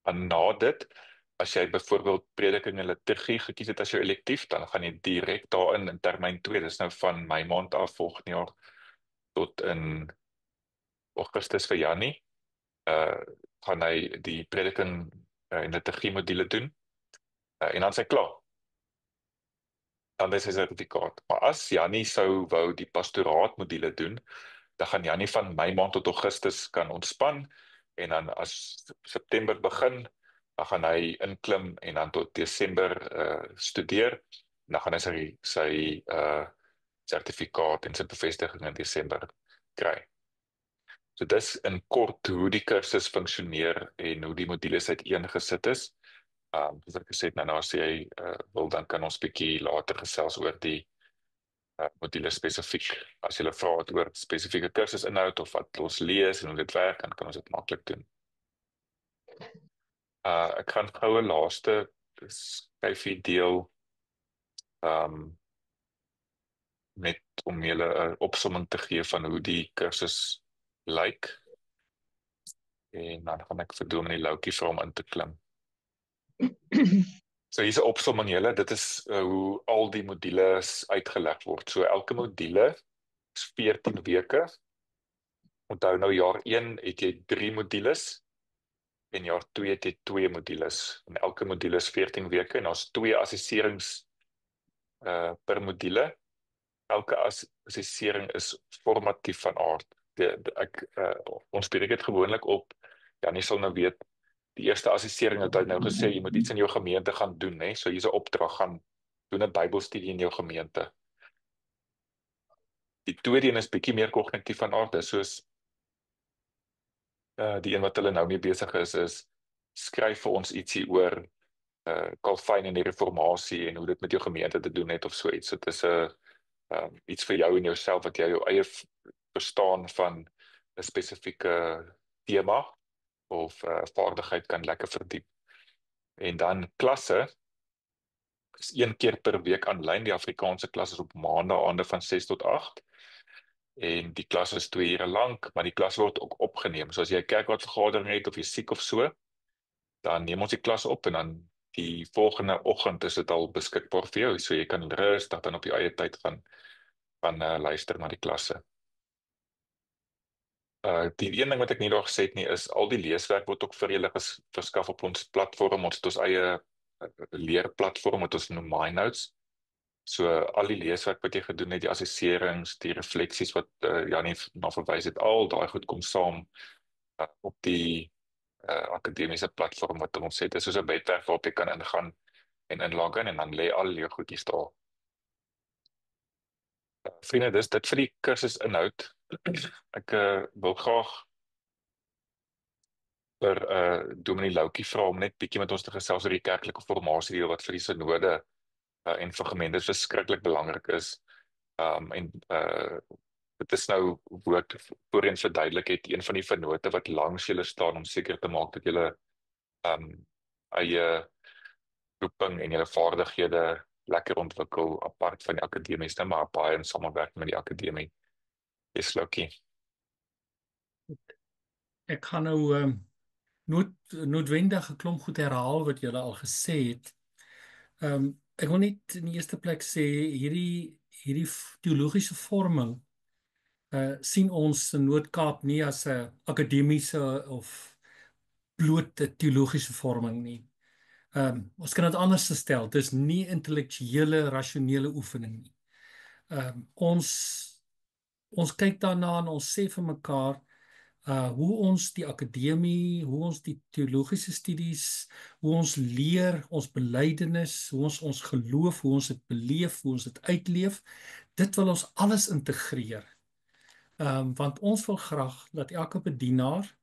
En na dit, as jy byvoorbeeld prediking en liturgie gekies het as jou elektief, dan gaan jy direk daarin in termyn 2, dis nou van Mei maand af volgende jaar tot in Augustus vir Jannie, gaan hy die prediking en liturgie module doen, en dan is hy klaar. Dan is hy sertifikaat. Maar as Jannie sou wou die pastoraat module doen, dan gaan Jannie van Mei maand tot Augustus kan ontspan, en dan as September begin, dan gaan hy inklim en dan tot Desember studeer, en dan gaan hy sy sertifikaat en sy bevestiging in Desember kry. So dis in kort hoe die kursus funksioneer en hoe die modules uiteengesit is. Soos ek gesê het, nou as jy wil, dan kan ons bietjie later gesels oor die module spesifiek. As jy vra het oor spesifieke kursusinhoud of wat ons lees en hoe dit werk, dan kan ons dit maklik doen. Ek gaan gou 'n laaste skryf jy deel net om julle 'n opsomming te gee van hoe die kursus lyk en dan gaan ek vir Dominee Loukie vra om in te klim. So hier's 'n opsomming julle, dit is hoe al die modules uitgeleg word. So elke module is 14 weke. Onthou nou jaar 1 het jy 3 modules en jaar 2 het jy 2 modules. En elke module is 14 weke en daar's 2 assesserings per module. Elke assessering is formatief van aard. Ons breek dit gewoonlik op. Janie sal nou weet, die eerste assessering het hy nou gesê, jy moet iets in jou gemeente gaan doen, hè? So hier's 'n opdrag, gaan doen 'n Bybelstudie in jou gemeente. Die tweede een is bietjie meer kognitief van aard, soos die een wat hulle nou mee besig is skryf vir ons ietsie oor Calvin en die reformatie en hoe dit met jou gemeente te doen het of so iets. So dit is 'n iets vir jou en jouself, wat jy jou eie verstaan van 'n spesifieke tema of vaardigheid kan lekker verdiep. En dan klasse is 1 keer per week aanlyn. Die Afrikaanse klas is op maandaande van 6 tot 8. En die klas is 2 ure lank, maar die klas word ook opgeneem. So as jy 'n kerkraadvergadering het of jy siek of so, dan neem ons die klas op en dan die volgende oggend is dit al beskikbaar vir jou. So jy kan rustig dan op jou eie tyd gaan luister na die klasse. Die een ding wat ek nie daar gesê het nie is, al die leeswerk word ook vir julle verskaf op ons platform. Ons het ons eie leerplatform wat ons noem MyNotes. So al die leeswerk wat jy gedoen het, die assesserings, die refleksies wat Janie na verwys het, al daai goed kom saam op die akademiese platform wat ons het. Dit is soos 'n webwerf waarop jy kan ingaan en inloggen en dan lê al jou goedjies daar. Vriende, dis dit vir die kursus inhoud. Ek wil graag vir Dominee Loukie vra om net bietjie met ons te gesels oor die kerklike formasie wat vir die synode en vir gemeentes verskriklik belangrik is. En dit is nou woord voorheen verduidelik het, een van die vennote wat langs julle staan om seker te maak dat julle eie roeping en julle vaardighede lekker ontwikkel apart van die akademiese, maar baie in samewerking met die akademie. Yes, Loukie.
Ek gaan nou noodwendig 'n klomp goed herhaal wat julle al gesê het. Ek wil net in die eerste plek sê hierdie teologiese vorming sien ons in Noord-Kaap nie as 'n akademiese of blote teologiese vorming nie. Ons kan dit anders stel. Dit is nie intellektuele, rasionele oefening nie. Ons kyk daarna en ons sê vir mekaar hoe ons die akademie, hoe ons die teologiese studies, hoe ons leer, ons belydenis, hoe ons geloof, hoe ons dit beleef, hoe ons dit uitleef, dit wil ons alles integreer. Want ons wil graag dat elke bedienaar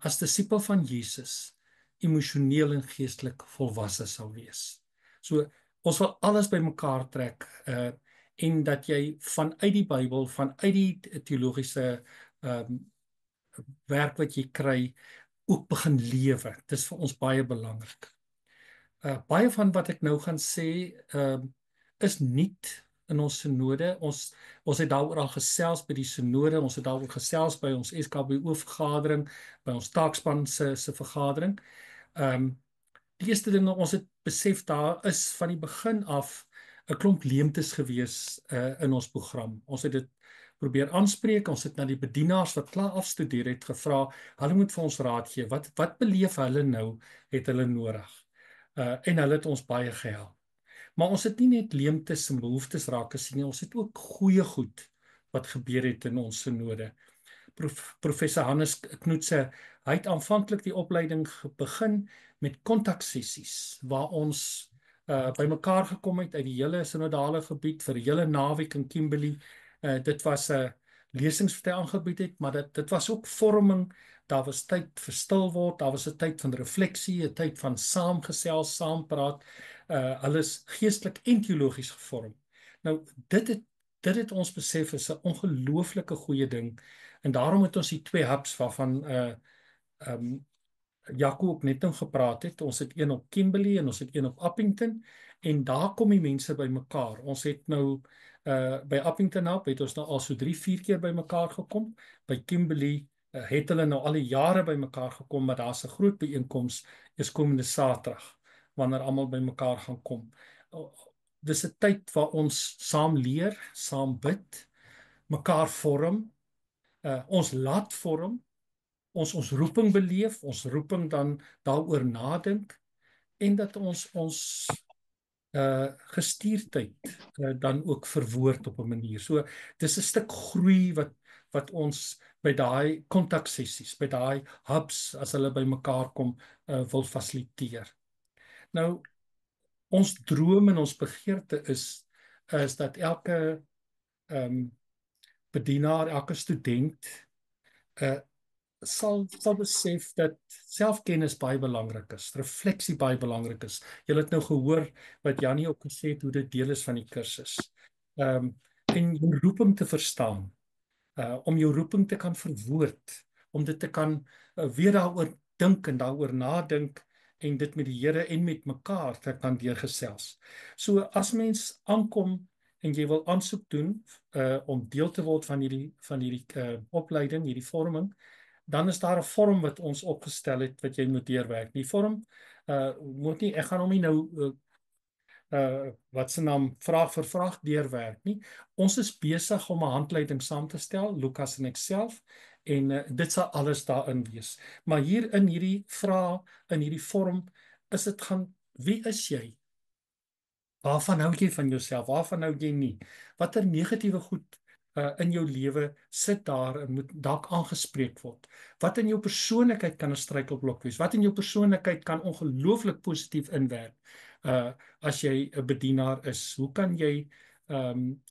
as disipel van Jesus emosioneel en geestelik volwasse sal wees. So ons wil alles bymekaar trek en dat jy vanuit die Bybel, vanuit die teologiese werk wat jy kry, ook begin lewe. Dit is vir ons baie belangrik. Baie van wat ek nou gaan sê is nuut in ons synode. Ons het daaroor al gesels by die synode, ons het daaroor gesels by ons SKBO-vergadering, by ons taakspan se vergadering. Die eerste ding, ons het besef daar is van die begin af 'n klomp leemtes gewees in ons program. Ons het dit probeer aanspreek, ons het na die bedienaars wat klaar afstudeer het gevra, hulle moet vir ons raad gee, wat beleef hulle nou, het hulle nodig? En hulle het ons baie gehelp. Maar ons het nie net leemtes en behoeftes raak gesien nie, ons het ook goeie goed wat gebeur het in ons synode. Professor Hannes Knoetse, hy het aanvanklik die opleiding begin met kontaksessies, waar ons bymekaar gekom het uit die hele synodale gebied vir 'n hele naweek in Kimberley. Dit was 'n lesings wat hy aangebied het, maar dit was ook vorming. Daar was tyd vir stil word, daar was 'n tyd van refleksie, 'n tyd van saamgesels, saampraat. Hulle is geestelik en teologies gevorm. Nou dit het ons besef is 'n ongelooflike goeie ding, en daarom het ons die 2 hubs waarvan Jaco ook net nou gepraat het, ons het een op Kimberley en ons het een op Appington en daar kom die mense bymekaar. Ons het nou by Appington het ons nou al so 3-4 keer bymekaar gekom. By Kimberley het hulle nou al die jare bymekaar gekom, maar daar's 'n groot byeenkoms eers komende Saterdag wanneer almal bymekaar gaan kom. Dis 'n tyd waar ons saam leer, saam bid, mekaar vorm, ons laat vorm, ons roeping beleef, ons roeping dan daaroor nadink en dat ons gestuurdheid dan ook verwoord op 'n manier. So dis 'n stuk groei wat ons by daai kontaksessies, by daai hubs as hulle bymekaar kom wil fasiliteer. Nou ons droom en ons begeerte is dat elke bedienaar, elke student sal besef dat selfkennis baie belangrik is, refleksie baie belangrik is. Julle het nou gehoor wat Jannie ook gesê het hoe dit deel is van die kursus. En jou roeping te verstaan, om jou roeping te kan verwoord, om dit te kan weer daaroor dink en daaroor nadink en dit met die Here en met mekaar te kan deurgesels. So as mens aankom en jy wil aansoek doen om deel te word van hierdie opleiding, hierdie vorming, dan is daar 'n vorm wat ons opgestel het wat jy moet deurwerk. Die vorm moet nie, ek gaan hom nie nou wat se naam vraag vir vraag deurwerk nie. Ons is besig om 'n handleiding saam te stel, Lukas en ek self, en dit sal alles daarin wees. Maar hier in hierdie vraag, in hierdie vorm, is dit gaan, wie is jy? Waarvan hou jy van jouself? Waarvan hou jy nie? Watter negatiewe goed in jou lewe sit daar en moet dalk aangespreek word? Wat in jou persoonlikheid kan 'n struikelblok wees? Wat in jou persoonlikheid kan ongelooflik positief inwerk as jy 'n bedienaar is? Hoe kan jy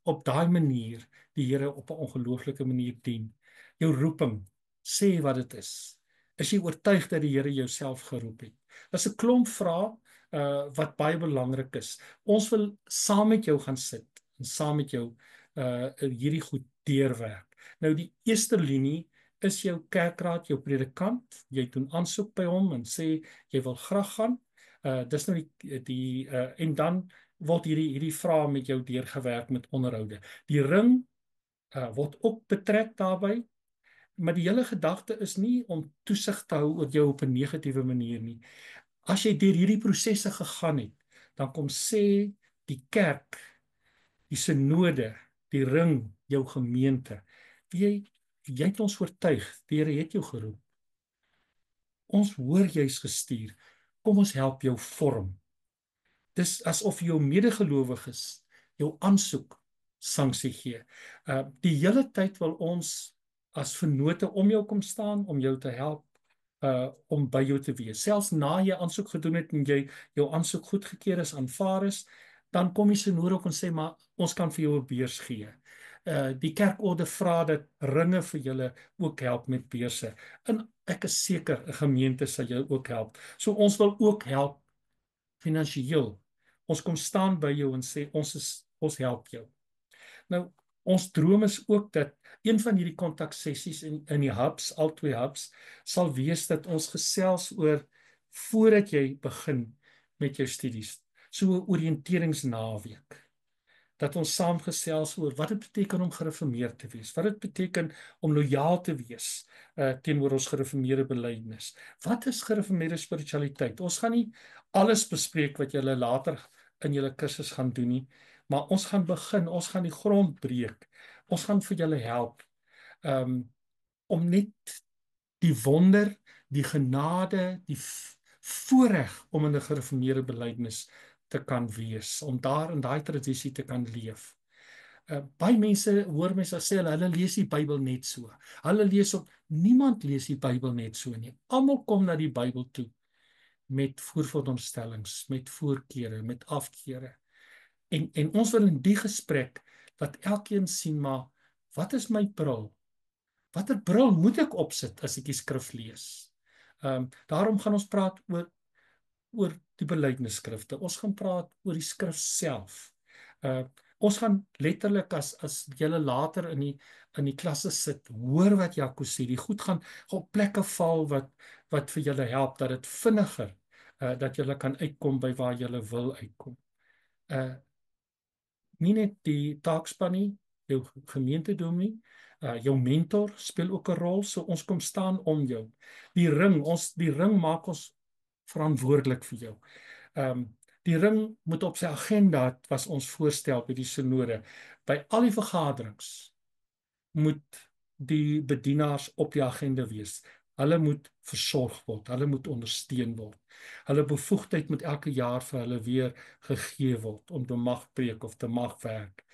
op daai manier die Here op 'n ongelooflike manier dien? Jou roeping, sê wat dit is. Is jy oortuig dat die Here jou self geroep het? Dis 'n klomp vrae wat baie belangrik is. Ons wil saam met jou gaan sit en saam met jou hierdie goed deurwerk. Nou die eerste linie is jou kerkraad, jou predikant. Jy doen aansoek by hom en sê jy wil graag gaan. Dis nou die en dan word hierdie vrae met jou deurgewerk met onderhoude. Die ring word ook betrek daarbey. Maar die hele gedagte is nie om toesig te hou oor jou op 'n negatiewe manier nie. As jy deur hierdie prosesse gegaan het, dan kom sê die kerk, die synode, die ring, jou gemeente, jy het ons oortuig, die Here het jou geroep. Ons hoor jy's gestuur. Kom ons help jou vorm. Dis asof jou medegelowiges jou aansoek sanksie gee. Die hele tyd wil ons as vennote om jou kom staan om jou te help om by jou te wees. Selfs na jy aansoek gedoen het en jy jou aansoek goedgekeur is, aanvaar is, dan kom die synode ook en sê maar ons kan vir jou 'n beurs gee. Die kerkorde vra dat ringe vir julle ook help met beurse. En ek is seker 'n gemeente sal jou ook help. So ons wil ook help finansiëel. Ons kom staan by jou en sê ons help jou. Nou ons droom is ook dat een van hierdie kontaksessies in die hubs, al 2 hubs, sal wees dat ons gesels oor voordat jy begin met jou studies, so 'n oriënteringsnaweek. Dat ons saam gesels oor wat dit beteken om gereformeerd te wees, wat dit beteken om lojaal te wees teenoor ons gereformeerde belydenis. Wat is gereformeerde spiritualiteit? Ons gaan nie alles bespreek wat julle later in julle kursus gaan doen nie, maar ons gaan begin, ons gaan die grond breek. Ons gaan vir julle help om net die wonder, die genade, die voorreg om in 'n gereformeerde belydenis te kan wees, om daar in daai tradisie te kan leef. Baie mense hoor mense sê hulle lees die Bybel net so. Hulle lees op, niemand lees die Bybel net so nie. Almal kom na die Bybel toe met voorveronderstellings, met voorkeure, met afkeure. En ons wil in die gesprek dat elkeen sien maar wat is my bril? Watter bril moet ek opsit as ek die skrif lees? Daarom gaan ons praat oor die belydenisskrifte. Ons gaan praat oor die skrif self. Ons gaan letterlik as julle later in in die klasse sit, hoor wat Jaco sê, die goed gaan op plekke val wat vir julle help, dat dit vinniger, dat julle kan uitkom by waar julle wil uitkom. Nie net die taakspan nie, jou gemeentedominee, jou mentor speel ook 'n rol, so ons kom staan om jou. Die ring maak ons verantwoordelik vir jou. Die ring moet op sy agenda, was ons voorstel by die synode. By al die vergaderings moet die bedienaars op die agenda wees. Hulle moet versorg word, hulle moet ondersteun word. Hulle bevoegdheid moet elke jaar vir hulle weer gegee word om te mag preek of te mag werk.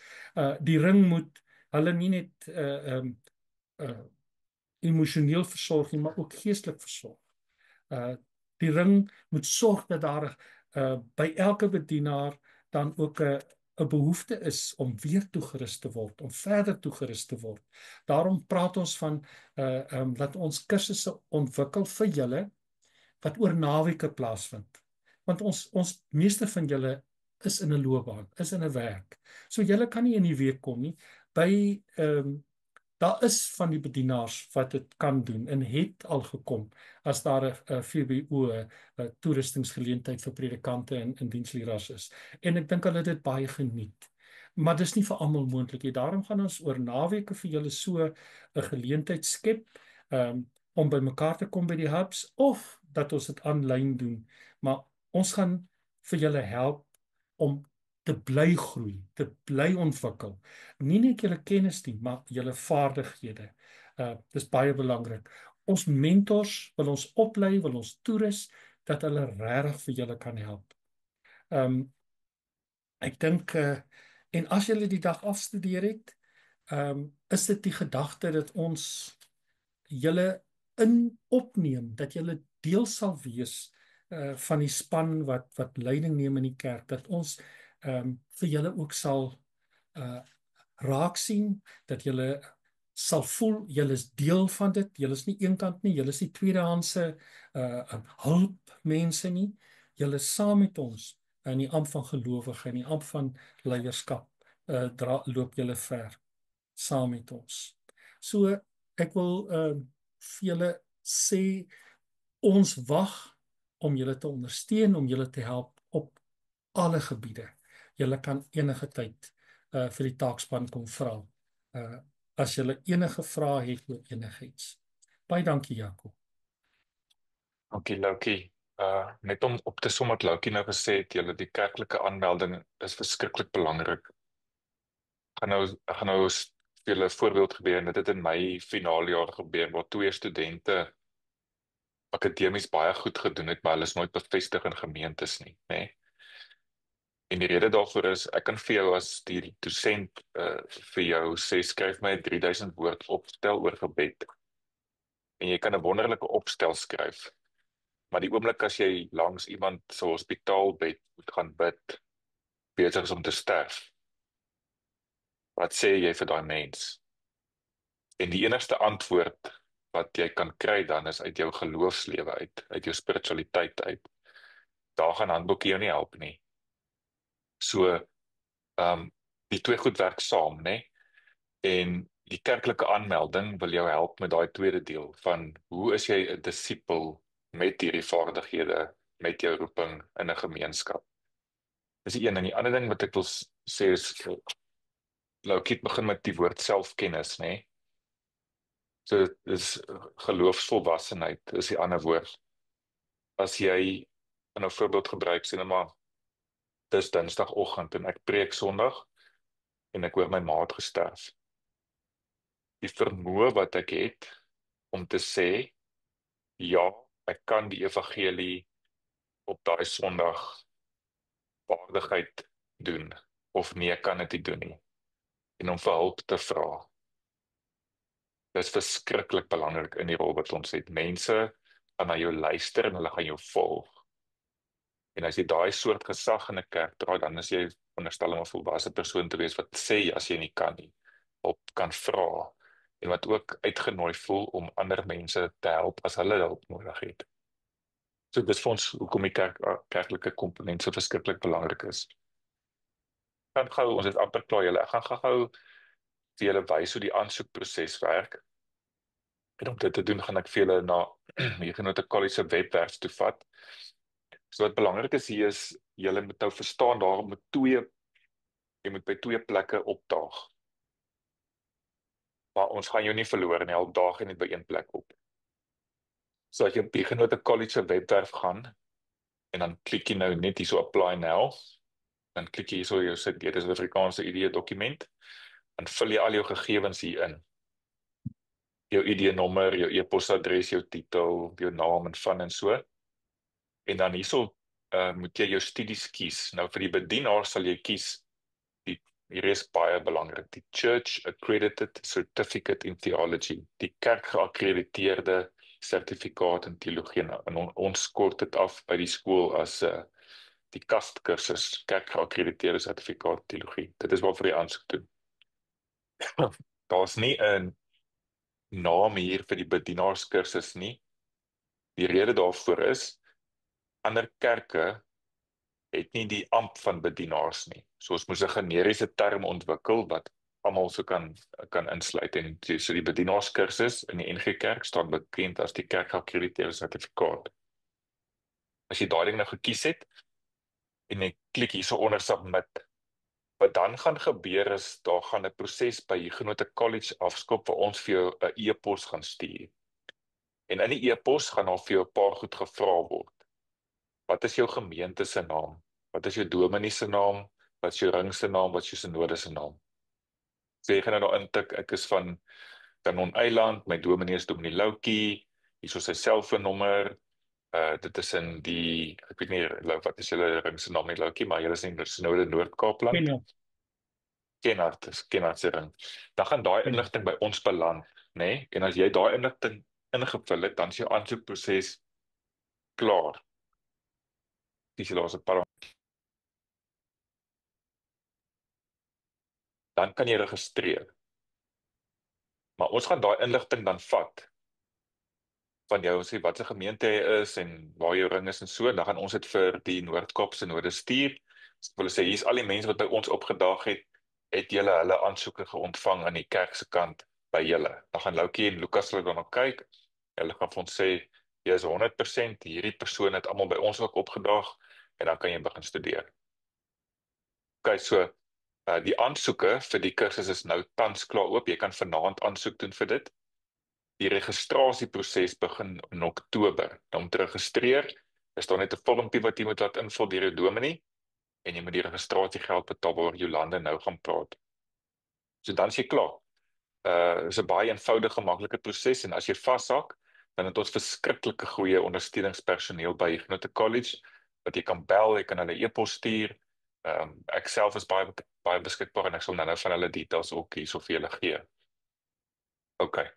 Die ring moet hulle nie net emosioneel versorg nie, maar ook geestelik versorg. Die ring moet sorg dat daar by elke bedienaar dan ook 'n behoefte is om weer toegerus te word, om verder toegerus te word. Daarom praat ons van dat ons kursusse ontwikkel vir julle wat oor naweke plaasvind. Want ons meeste van julle is in 'n loopbaan, is in 'n werk. So julle kan nie in die week kom nie. Daar is van die bedienaars wat dit kan doen en het al gekom as daar 'n VBO, 'n toerustingsgeleentheid vir predikante en diensleraars is. En ek dink hulle het dit baie geniet. Maar dis nie vir almal moontlik nie. Daarom gaan ons oor naweke vir julle so 'n geleentheid skep om by mekaar te kom by die hubs, of dat ons dit aanlyn doen. Maar ons gaan vir julle help om te bly groei, te bly ontwikkel. Nie net julle kennis nie, maar julle vaardighede. Dis baie belangrik. Ons mentors wil ons oplei, wil ons toerus, dat hulle regtig vir julle kan help. Ek dink, en as julle die dag afstudeer het, is dit die gedagte dat ons julle opneem, dat julle deel sal wees van die span wat leiding neem in die kerk, dat ons vir julle ook sal raak sien, dat julle sal voel, julle is deel van dit, julle is nie eenkant nie, julle is nie tweedehandse hulpmense nie, julle is saam met ons in die ampt van gelowige, in die ampt van leierskap, loop julle ver, saam met ons. So, ek wil vir julle sê, ons wag om julle te ondersteun, om julle te help op alle gebiede. Julle kan enige tyd vir die taakspan kom vra. As julle enige vrae het oor enigiets. Baie dankie, Jaco.
Dankie, Loukie. Net om op te som wat Loukie nou gesê het, julle die kerklike aanmelding is verskriklik belangrik. Ek gaan nou vir julle 'n voorbeeld gebeur, en dit het in my finaaljaar gebeur, waar 2 studente akademies baie goed gedoen het, maar hulle is nooit bevestig in gemeentes nie, né? En die rede daarvoor is, ek kan vir jou as die dosent vir jou sê, skryf my 3000 woord opstel oor gebed. En jy kan 'n wonderlike opstel skryf. Maar die oomblik as jy langs iemand se hospitaalbed moet gaan bid, besig is om te sterf, wat sê jy vir daai mens? En die enigste antwoord wat jy kan kry dan is uit jou geloofslewe uit jou spiritualiteit uit. Daar gaan handboeke jou nie help nie. So, die twee goed werk saam, né? En die kerklike aanmelding wil jou help met daai tweede deel van hoe is jy 'n disipel met hierdie vaardighede, met jou roeping in 'n gemeenskap. Dis die een. En die ander ding wat ek wil sê is, Loukie het begin met die woord selfkennis, né? So dis geloofsvolwassenheid, is die ander woord. As jy 'n voorbeeld gebruik, sê net maar, dis Dinsdagoggend en ek preek Sondag en ek hoor my maat gesterf. Die vermoë wat ek het om te sê, ja, ek kan die evangelie op daai Sondag vaardigheid doen, of nee, ek kan dit nie doen nie, en om vir hulp te vra. Dit is verskriklik belangrik in die rol wat ons het. Mense gaan na jou luister en hulle gaan jou volg. En as jy daai soort gesag in 'n kerk dra, dan is jy veronderstel om 'n volwasse persoon te wees wat sê as jy nie kan nie, op kan vra, en wat ook uitgenooi voel om ander mense te help as hulle hulp nodig het. So dis vir ons hoekom die kerklike komponent so verskriklik belangrik is. Ons het amper klaar julle. Ek gaan gou vir julle wys hoe die aansoekproses werk. En om dit te doen, gaan ek vir julle na Huguenot College se webwerf toe vat. So wat belangrik is hier is, julle moet nou verstaan, jy moet by 2 plekke opdaag. Maar ons gaan jou nie verloor nie, al daag jy net by 1 plek op. So as jy op Huguenot College se webwerf gaan, en dan klik jy nou net hier so apply now, dan klik jy hier so, jy sit dit is 'n Afrikaanse ID-dokument, dan vul jy al jou gegevens hier in. Jou ID-nommer, jou e-posadres, jou titel, jou naam en van en so. En dan hierso moet jy jou studies kies. Nou vir die bedienaar sal jy kies, hier is baie belangrik, die Church Accredited Certificate in Theology, die kerk geakkrediteerde sertifikaat in teologie. En ons kort dit af by die skool as die KAST kursus, kerk geakkrediteerde sertifikaat teologie. Dit is waarvoor jy aansoek doen. Daar's nie 'n naam hier vir die bedienaarskursus nie. Die rede daarvoor is, ander kerke het nie die ampt van bedienaars nie. So ons moes 'n generiese term ontwikkel wat almal so kan insluit. En so die bedienaarskursus in die NG Kerk staan bekend as die kerk geakkrediteerde sertifikaat. As jy daai ding nou gekies het en jy klik hierso onder submit, wat dan gaan gebeur is, daar gaan 'n proses by Huguenot College afskop waar ons vir jou 'n e-pos gaan stuur. En in die e-pos gaan daar vir jou 'n paar goed gevra word. Wat is jou gemeente se naam? Wat is jou dominee se naam? Wat is jou ring se naam? Wat is jou synode se naam? So jy gaan nou daar intik, ek is van Kanon Eiland, my dominee is Dominee Loukie, hier is sy selfoonnommer, dit is in die, ek weet nie, wat is julle ring se naam nie, Loukie, maar julle is in Synode Noord-Kaapland. Kennard se ring. Dan gaan daai inligting by ons beland, nê? En as jy daai inligting ingevul het, dan is jou aansoekproses klaar. Dis daar's 'n paar. Dan kan jy registreer. Maar ons gaan daai inligting dan vat van jou, sê wat se gemeente jy is en waar jou ring is en so, dan gaan ons dit vir die Noord-Kaap Synode stuur. So hulle sê hier's al die mense wat by ons opgedaag het julle hulle aansoeke geontvang aan die kerk se kant by julle. Dan gaan Loukie en Lukas hulle dan kyk. Hulle gaan vir ons sê jy is 100%, hierdie persoon het almal by ons ook opgedaag en dan kan jy begin studeer. Okay, so die aansoeke vir die kursus is nou tans klaar oop. Jy kan vanaand aansoek doen vir dit. Die registrasieproses begin in Oktober. Om te registreer, is daar net 'n vormpie wat jy moet laat invul deur jou dominee en jy moet die registrasiegeld betaal waar Jolande nou gaan praat. So dan is jy klaar. Is 'n baie eenvoudige, maklike proses en as jy vashak, dan het ons verskriklike goeie ondersteuningspersoneel by Huguenot College wat jy kan bel, jy kan hulle e-pos stuur. Ek self is baie beskikbaar en ek sal nou van hulle details ook hierso vir julle gee. Okay.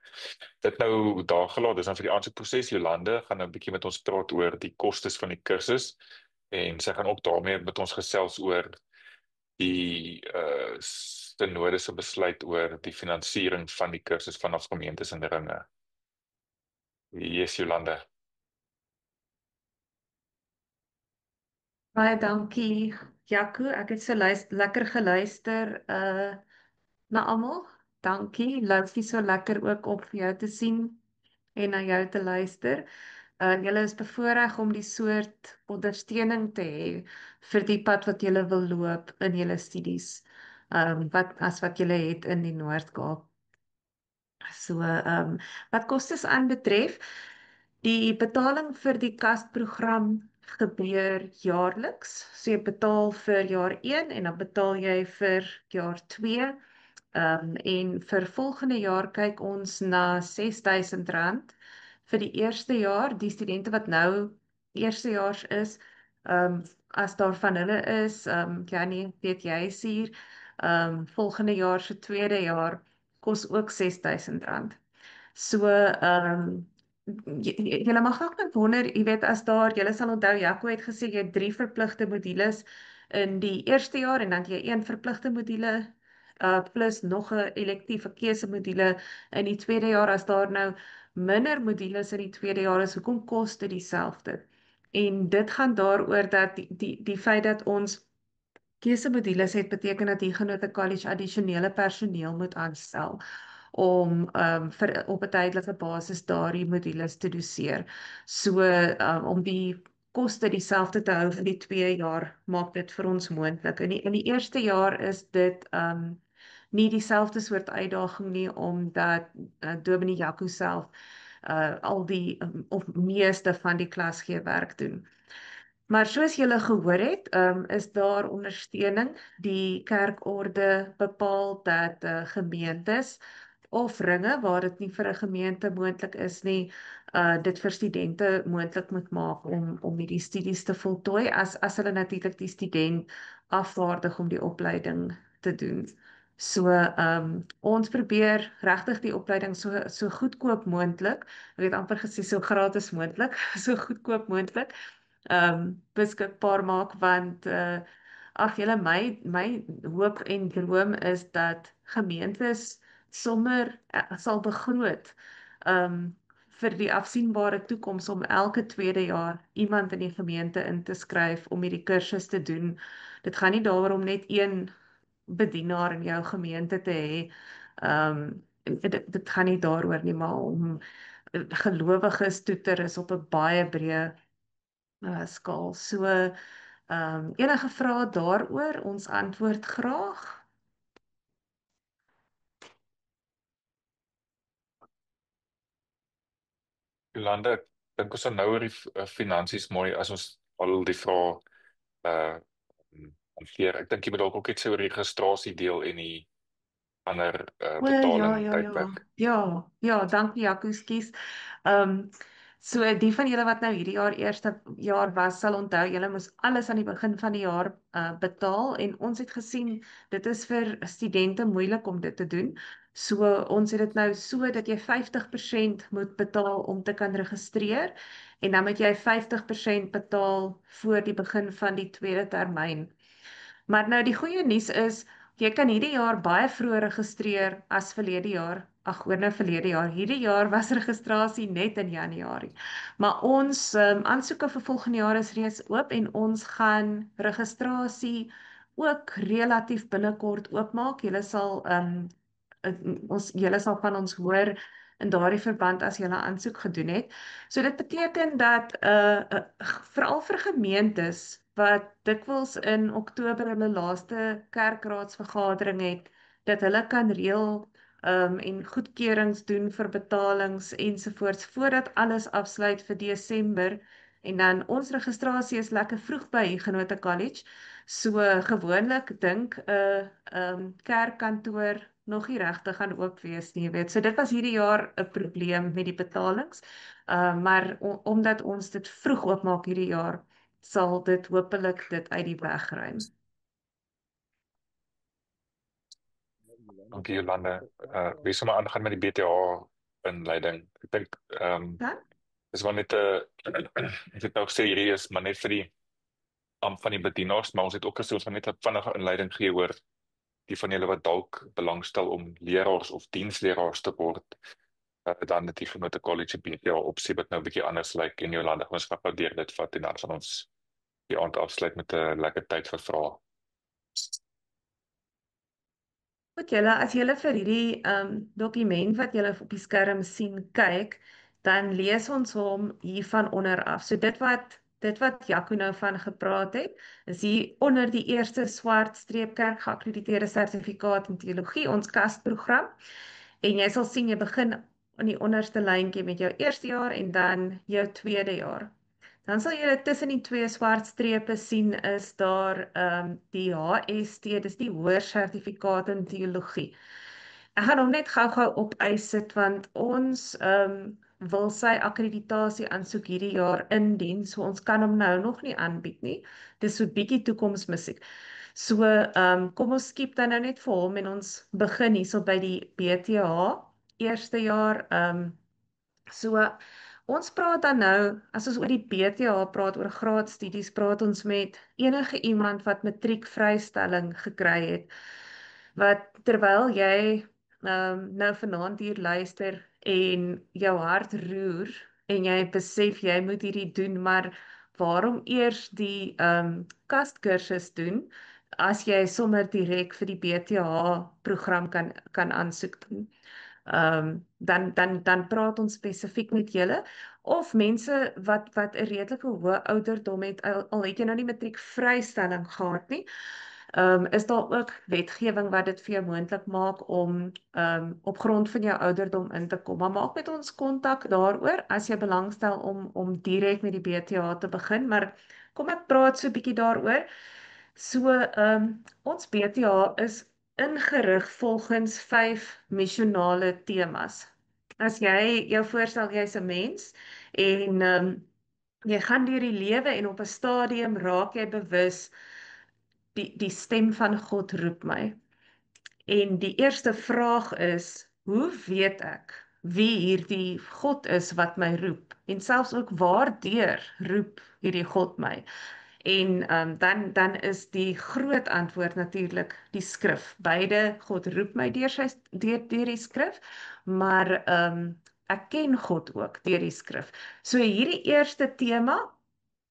Dit nou daar gelaat, dis dan vir die aansoekproses. Jolande gaan nou 'n bietjie met ons praat oor die kostes van die kursus en sy gaan ook daarmee met ons gesels oor die synode se besluit oor die finansiering van die kursus vanaf gemeentes en ringe. Yes, Jolande.
Baie dankie, Jaco. Ek het so lekker geluister na almal. Dankie. Loukie, so lekker ook om vir jou te sien en na jou te luister. Julle is bevoorreg om die soort ondersteuning te hê vir die pad wat julle wil loop in julle studies. Wat julle het in die Noord-Kaap. So, wat kostes aanbetref, die betaling vir die KAST-program gebeur jaarliks. So jy betaal vir jaar 1 en dan betaal jy vir jaar 2. En vir volgende jaar kyk ons na R6.000 vir die eerste jaar. Die studente wat nou eerstejaars is, as daar van hulle is, Janie, weet jy is hier, volgende jaar se tweede jaar kos ook R6.000. So, julle mag ook net wonder, jy weet, as daar, julle sal onthou, Jaco het gesê, jy het 3 verpligte modules in die eerste jaar, en dan jy 1 verpligte module, plus nog 'n elektiewe keuse module in die tweede jaar. As daar nou minder modules in die tweede jaar is, hoekom kos dit dieselfde? En dit gaan daaroor dat die feit dat ons keusemodules het beteken dat Huguenot College addisionele personeel moet aanstel om op 'n tydelike basis daardie modules te doseer. So om die koste dieselfde te hou vir die 2 jaar maak dit vir ons moontlik. In die eerste jaar is dit nie dieselfde soort uitdaging nie omdat Dominee Jaco self al die of meeste van die klasgewerk doen. Maar soos julle gehoor het, is daar ondersteuning. Die kerkorde bepaal dat gemeentes of ringe waar dit nie vir 'n gemeente moontlik is nie, dit vir studente moontlik moet maak om hierdie studies te voltooi as hulle natuurlik die student afvaardig om die opleiding te doen. So ons probeer regtig die opleiding so goedkoop moontlik, ek het amper gesê so gratis moontlik, so goedkoop moontlik beskikbaar maak want ag julle my hoop en droom is dat gemeentes sommer sal begroot vir die afsienbare toekoms om elke tweede jaar iemand in die gemeente in te skryf om hierdie kursus te doen. Dit gaan nie daaroor om net een bedienaar in jou gemeente te hê. Dit gaan nie daaroor nie, maar om gelowiges toe te rus op 'n baie breë skaal. So, enige vrae daaroor, ons antwoord graag.
Jolande, ek dink ons sal nou oor die finansies mooi as ons al die vrae uh hanteer. Ek dink jy moet dalk ook iets oor die registrasie deel en die ander
O,
betaling
ja.
tydperk.
Ja, dankie Jaco, skus. So die van julle wat nou hierdie jaar eerste jaar was, sal onthou julle moes alles aan die begin van die jaar betaal en ons het gesien dit is vir studente moeilik om dit te doen. So ons het dit nou so dat jy 50% moet betaal om te kan registreer en dan moet jy 50% betaal voor die begin van die tweede termyn. Maar nou die goeie nuus is, jy kan hierdie jaar baie vroeër registreer as verlede jaar. Ag, oor nou verlede jaar. Hierdie jaar was registrasie net in Januarie. Maar ons aansoeke vir volgende jaar is reeds oop en ons gaan registrasie ook relatief binnekort oopmaak. Julle sal van ons hoor in daardie verband as julle aansoek gedoen het. So dit beteken dat veral vir gemeentes wat dikwels in Oktober hulle laaste kerkraadsvergadering het, dat hulle kan reël en goedkeurings doen vir betalings ensovoorts voordat alles afsluit vir Desember. En dan ons registrasie is lekker vroeg by Huguenot College. So gewoonlik dink 'n kerkkantoor nog nie regtig gaan oop wees nie, jy weet. So dit was hierdie jaar 'n probleem met die betalings. Maar omdat ons dit vroeg oopmaak hierdie jaar, sal dit hopelik dit uit die weg ruim.
Dankie Jolande. Wie sal maar aangaan met die BTH inleiding? Ek dink
Dan?
dis maar net ek het nou gesê hierdie is maar net vir die van die bedienaars, maar ons het ook gesê ons gaan net 'n vinnige inleiding gee oor die van julle wat dalk belangstel om leraars of diensleraars te word. Dan het die Huguenot College BTH opsie wat nou 'n bietjie anders lyk en Jolande gaan ons gou deur dit vat en dan sal ons die aand afsluit met 'n lekker tyd vir vrae.
Goed julle, as julle vir hierdie dokument wat julle op die skerm sien kyk, dan lees ons hom hier van onder af. So dit wat Jaco nou van gepraat het, is hier onder die eerste swart streep kerk geakkrediteerde sertifikaat in teologie, ons kastprogram. En jy sal sien jy begin aan die onderste lyntjie met jou eerste jaar en dan jou tweede jaar. Dan sal julle tussen die twee swart strepe sien is daar die HST, dis die hoër sertifikaat in teologie. Ek gaan hom net gou-gou op ys sit want ons wil sy akkreditasie aansoek hierdie jaar indien, so ons kan hom nou nog nie aanbied nie. Dis so bietjie toekomsmusiek. So kom ons skiep dan nou net vir hom en ons begin hierso by die BTH eerste jaar so ons praat dan nou, as ons oor die BTH praat, oor graadstudies, praat ons met enige iemand wat matriekvrystelling gekry het, wat terwyl jy nou vanaand hier luister en jou hart roer en jy besef jy moet hierdie doen, maar waarom eers die kastkursus doen? as jy sommer direk vir die BTH program kan aansoek doen. Dan praat ons spesifiek met julle of mense wat 'n redelike hoë ouderdom het, al het jy nou nie matriekvrystelling gehad nie. Is daar ook wetgewing wat dit vir jou moontlik maak om op grond van jou ouderdom in te kom. Maar maak met ons kontak daaroor as jy belangstel om direk met die BTH te begin, maar kom ek praat so 'n bietjie daaroor. So, ons BTH is ingerig volgens 5 missionale temas. As jy jou voorstel jy's 'n mens en jy gaan deur die lewe en op 'n stadium raak jy bewus die stem van God roep my. En die eerste vraag is, hoe weet ek wie hierdie God is wat my roep? En selfs ook waardeur roep hierdie God my? En dan is die groot antwoord natuurlik die skrif. Beide, God roep my deur die skrif, maar ek ken God ook deur die skrif. So hierdie eerste tema,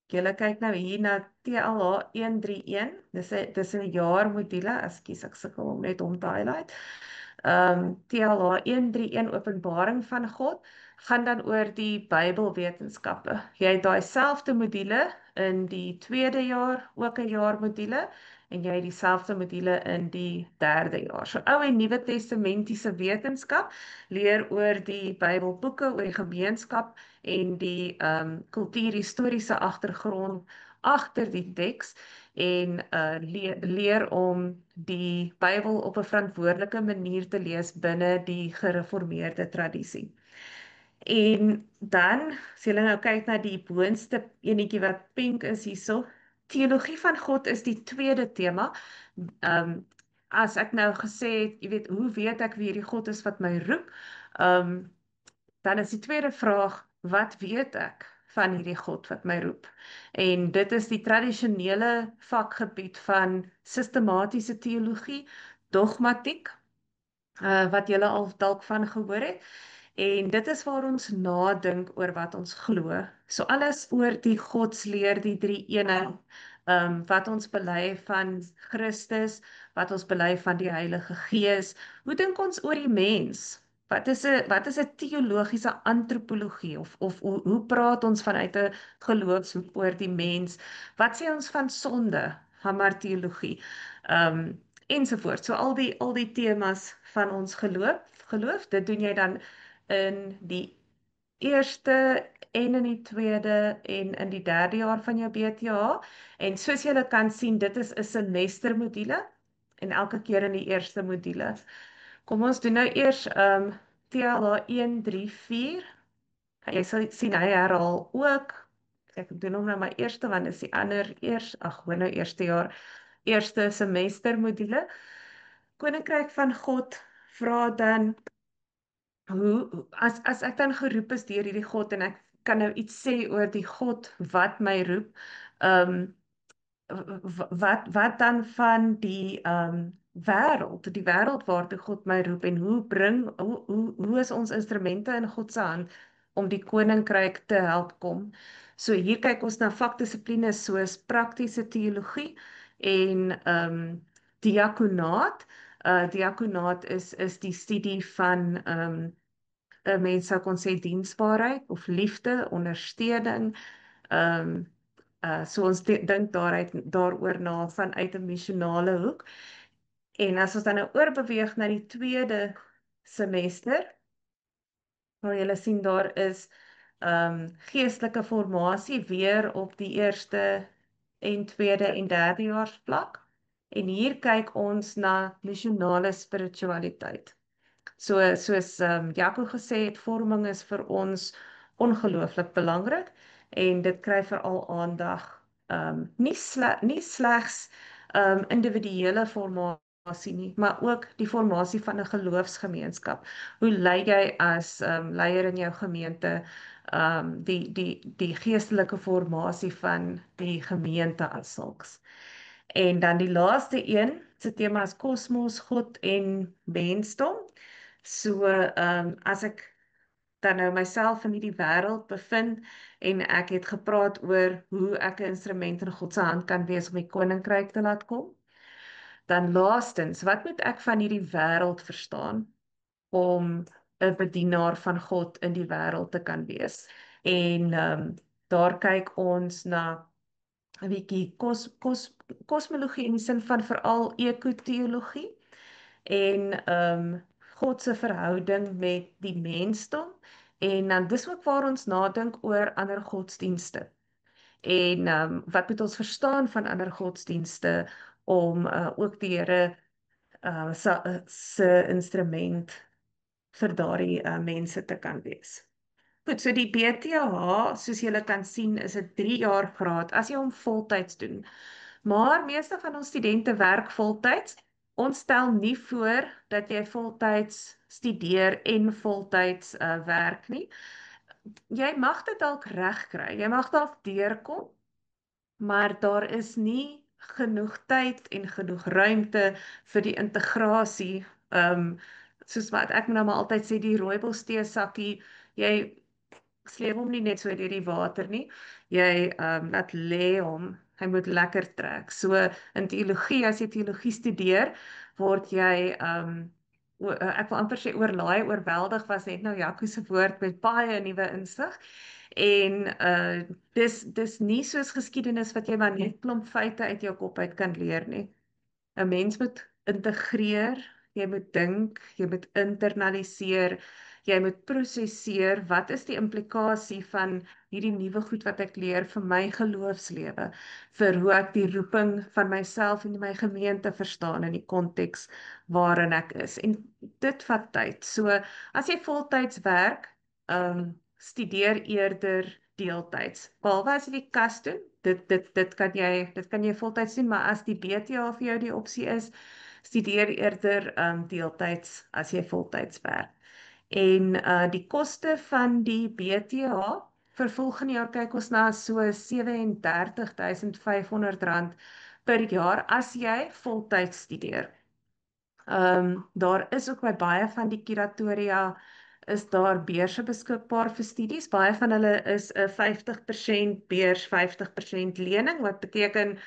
julle kyk nou hier na TLH 131, dis 'n jaarmodule, ekskuus ek sukkel om net om te highlight. TLH 131 Openbaring van God gaan dan oor die Bybelwetenskappe. Jy het daai selfde module in die tweede jaar, ook 'n jaarmodule, en jy het dieselfde module in die derde jaar. So Ou en Nuwe Testamentiese wetenskap leer oor die Bybelboeke, oor die gemeenskap en die kultuurhistoriese agtergrond agter die teks en leer om die Bybel op 'n verantwoordelike manier te lees binne die gereformeerde tradisie. En dan, as julle nou kyk na die boonste enetjie wat pink is hierso, teologie van God is die tweede tema. As ek nou gesê het, jy weet, hoe weet ek wie hierdie God is wat my roep? Dan is die tweede vraag, wat weet ek van hierdie God wat my roep? En dit is die tradisionele vakgebied van sistematiese teologie, dogmatiek, wat julle al dalk van gehoor het. En dit is waar ons nadink oor wat ons glo. So alles oor die godsleer, die drie eenheid, wat ons bely van Christus, wat ons bely van die Heilige Gees. Hoe dink ons oor die mens? Wat is 'n teologiese antropologie of hoe praat ons vanuit 'n geloofshoek oor die mens? Wat sê ons van sonde? Hamarteologie. Ensovoort. So al die temas van ons geloof, dit doen jy dan in die eerste en in die tweede en in die derde jaar van jou BTH. En soos julle kan sien, dit is 'n semestermodule en elke keer in die eerste module. Kom ons doen nou eers TLH 134. Jy sal sien hy herhaal ook. Ek doen hom nou maar eerste, want is die ander gewoon nou eerste jaar, eerste semestermodule. Koninkryk van God vra dan, as ek dan geroep is deur hierdie God en ek kan nou iets sê oor die God wat my roep, wat dan van die wêreld waartoe God my roep en hoe is ons instrumente in God se hand om die koninkryk te help kom. So hier kyk ons na vakdissiplines soos praktiese teologie en diakonaat. Diakonaat is die studie van 'n mens sou kon sê diensbaarheid of liefde, ondersteuning. So ons dink daaroor na vanuit 'n missionale hoek. En as ons dan nou oorbeweeg na die tweede semester, waar julle sien daar is geestelike formasie weer op die eerste en tweede en derde jaars vlak. En hier kyk ons na missionale spiritualiteit. Soos Jaco gesê het, vorming is vir ons ongelooflik belangrik en dit kry veral aandag. Nie slegs individuele formasie nie, maar ook die formasie van 'n geloofsgemeenskap. Hoe lei jy as leier in jou gemeente die geestelike formasie van die gemeente as sulks? En dan die laaste een, se tema is kosmos, God en mensdom. So as ek dan nou myself in hierdie wêreld bevind en ek het gepraat oor hoe ek 'n instrument in God se hand kan wees om die koninkryk te laat kom. Dan laastens, wat moet ek van hierdie wêreld verstaan om 'n bedienaar van God in die wêreld te kan wees? En daar kyk ons na 'n bietjie kosmologie in die sin van veral ekoteologie en God se verhouding met die mensdom en dan dis ook waar ons nadink oor ander godsdienste. En wat moet ons verstaan van ander godsdienste om ook die Here se instrument vir daardie mense te kan wees. Goed, so die BTH, soos julle kan sien, is 'n 3-jaar graad as jy hom voltyds doen. Maar meeste van ons studente werk voltyds. Ons stel nie voor dat jy voltyds studeer en voltyds werk nie. Jy mag dit dalk regkry. Jy mag dalk deurkom, maar daar is nie genoeg tyd en genoeg ruimte vir die integrasie. Soos wat ek nou maar altyd sê, die rooibos tee sakkie, jy sleep hom nie net so deur die water nie. Jy laat lê hom, hy moet lekker trek. So in teologie, as jy teologie studeer, word jy ek wil amper sê oorlaai, oorweldig was net nou Jaco se woord met baie nuwe insig. En dis nie soos geskiedenis wat jy maar net klomp feite uit jou kop uit kan leer nie. 'n Mens moet integreer, jy moet dink, jy moet internaliseer, jy moet prosesseer, wat is die implikasie van hierdie nuwe goed wat ek leer vir my geloofslewe, vir hoe ek die roeping van myself en my gemeente verstaan in die konteks waarin ek is. En dit vat tyd. So as jy voltyds werk, studeer eerder deeltyds. Behalwe as jy die kas doen, dit kan jy voltyds doen, maar as die BTA vir jou die opsie is, studeer eerder deeltyds as jy voltyds werk. En die koste van die BTA vir volgende jaar kyk ons na so R37.500 per jaar as jy voltyds studeer. Daar is ook by baie van die kuratoria is daar beurse beskikbaar vir studies. Baie van hulle is 'n 50% beurs, 50% lening, wat beteken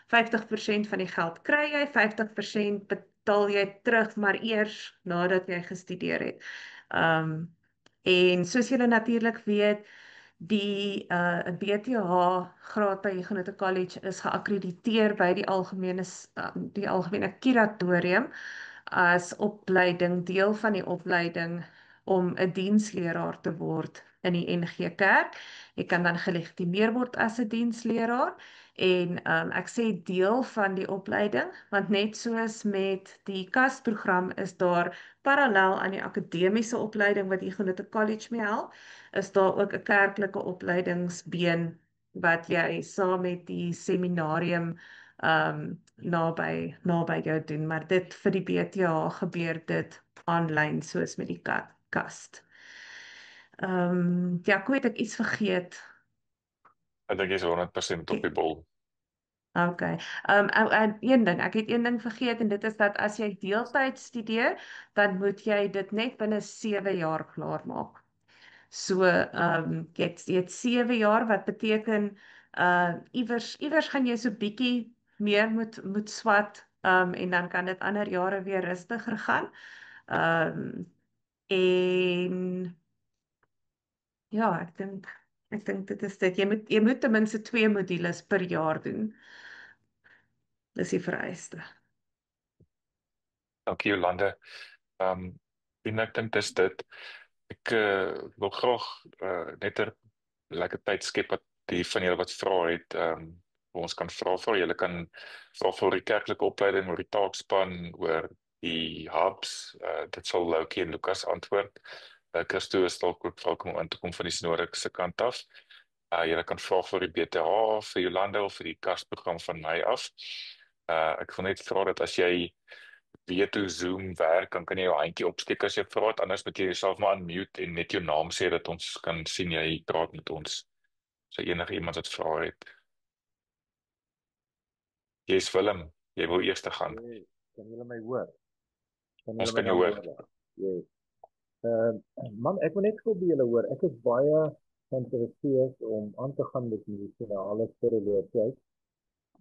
50% van die geld kry jy, 50% betaal jy terug, maar eers nadat jy gestudeer het. En soos julle natuurlik weet, die BTH graad by Huguenot College is geakkrediteer by die algemene kuratorium as opleiding, deel van die opleiding om 'n diensleraar te word in die NG Kerk. Jy kan dan gelegitimeer word as 'n diensleraar en ek sê deel van die opleiding, want net soos met die KAS-program is daar parallel aan die akademiese opleiding wat Huguenot College mee help, is daar ook 'n kerklike opleidingsbeen wat jy saam met die seminarium naby jou doen, maar dit vir die BTA gebeur dit aanlyn soos met die KAS. Jaco, het ek iets vergeet?
Ek dink jy is 100% op die bol.
Okay. En een ding, ek het een ding vergeet en dit is dat as jy deeltyds studeer, dan moet jy dit net binne 7 jaar klaar maak. So, jy het 7 jaar, wat beteken iewers gaan jy so bietjie meer moet swat, en dan kan dit ander jare weer rustiger gaan. En ja, ek dink dit is dit. Jy moet ten minste 2 modules per jaar doen. Dis die vereiste.
Dankie Jolande. En ek dink dis dit. Ek wil graag net 'n lekker tyd skep wat die van julle wat vra het, ons kan vra. Julle kan vra vir die kerklike opleiding, oor die taakspan, oor die hubs. Dit sal Loukie en Lukas antwoord. Christo is dalk ook welkom om in te kom van die Snorik se kant af. Julle kan vra vir die BTH, vir Jolande of vir die KAS-program van my af. Ek wil net vra dat as jy weet hoe Zoom werk, dan kan jy jou handjie opsteek as jy vra het, anders moet jy jouself maar unmute en net jou naam sê dat ons kan sien jy praat met ons. So enige iemand wat vra het. Jy's Willem, jy wil eers gaan.
Kan julle my hoor?
Ons kan jou hoor.
Yes. Man, ek wil net gou by julle hoor. Ek is baie geïnteresseerd om aan te gaan met medisinale spiritualiteit.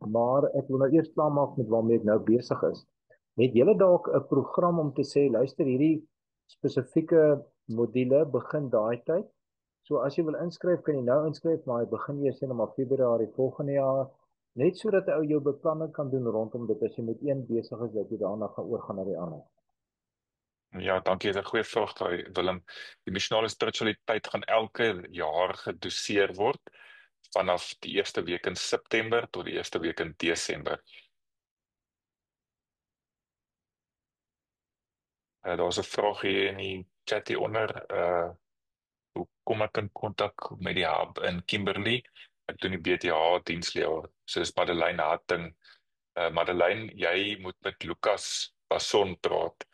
Maar ek wil nou eers klaarmaak met waarmee ek nou besig is. Het julle dalk 'n program om te sê, luister, hierdie spesifieke module begin daai tyd? So as jy wil inskryf, kan jy nou inskryf, maar jy begin weer sê maar Februarie volgende jaar, net sodat 'n ou jou beplanning kan doen rondom dit as jy met een besig is dat jy daarna gaan oorgaan na die ander.
Ja, dankie, dit is 'n goeie vraag daai, Willem. Die missionale spiritualiteit gaan elke jaar gedoseer word vanaf die eerste week in September tot die eerste week in Desember. Daar's 'n vraag hier in die chat hieronder. Hoe kom ek in kontak met die hub in Kimberley? Ek doen die BTH diensleer. So dis Madeleine Hatting. Madeleine, jy moet met Lucas Passon praat.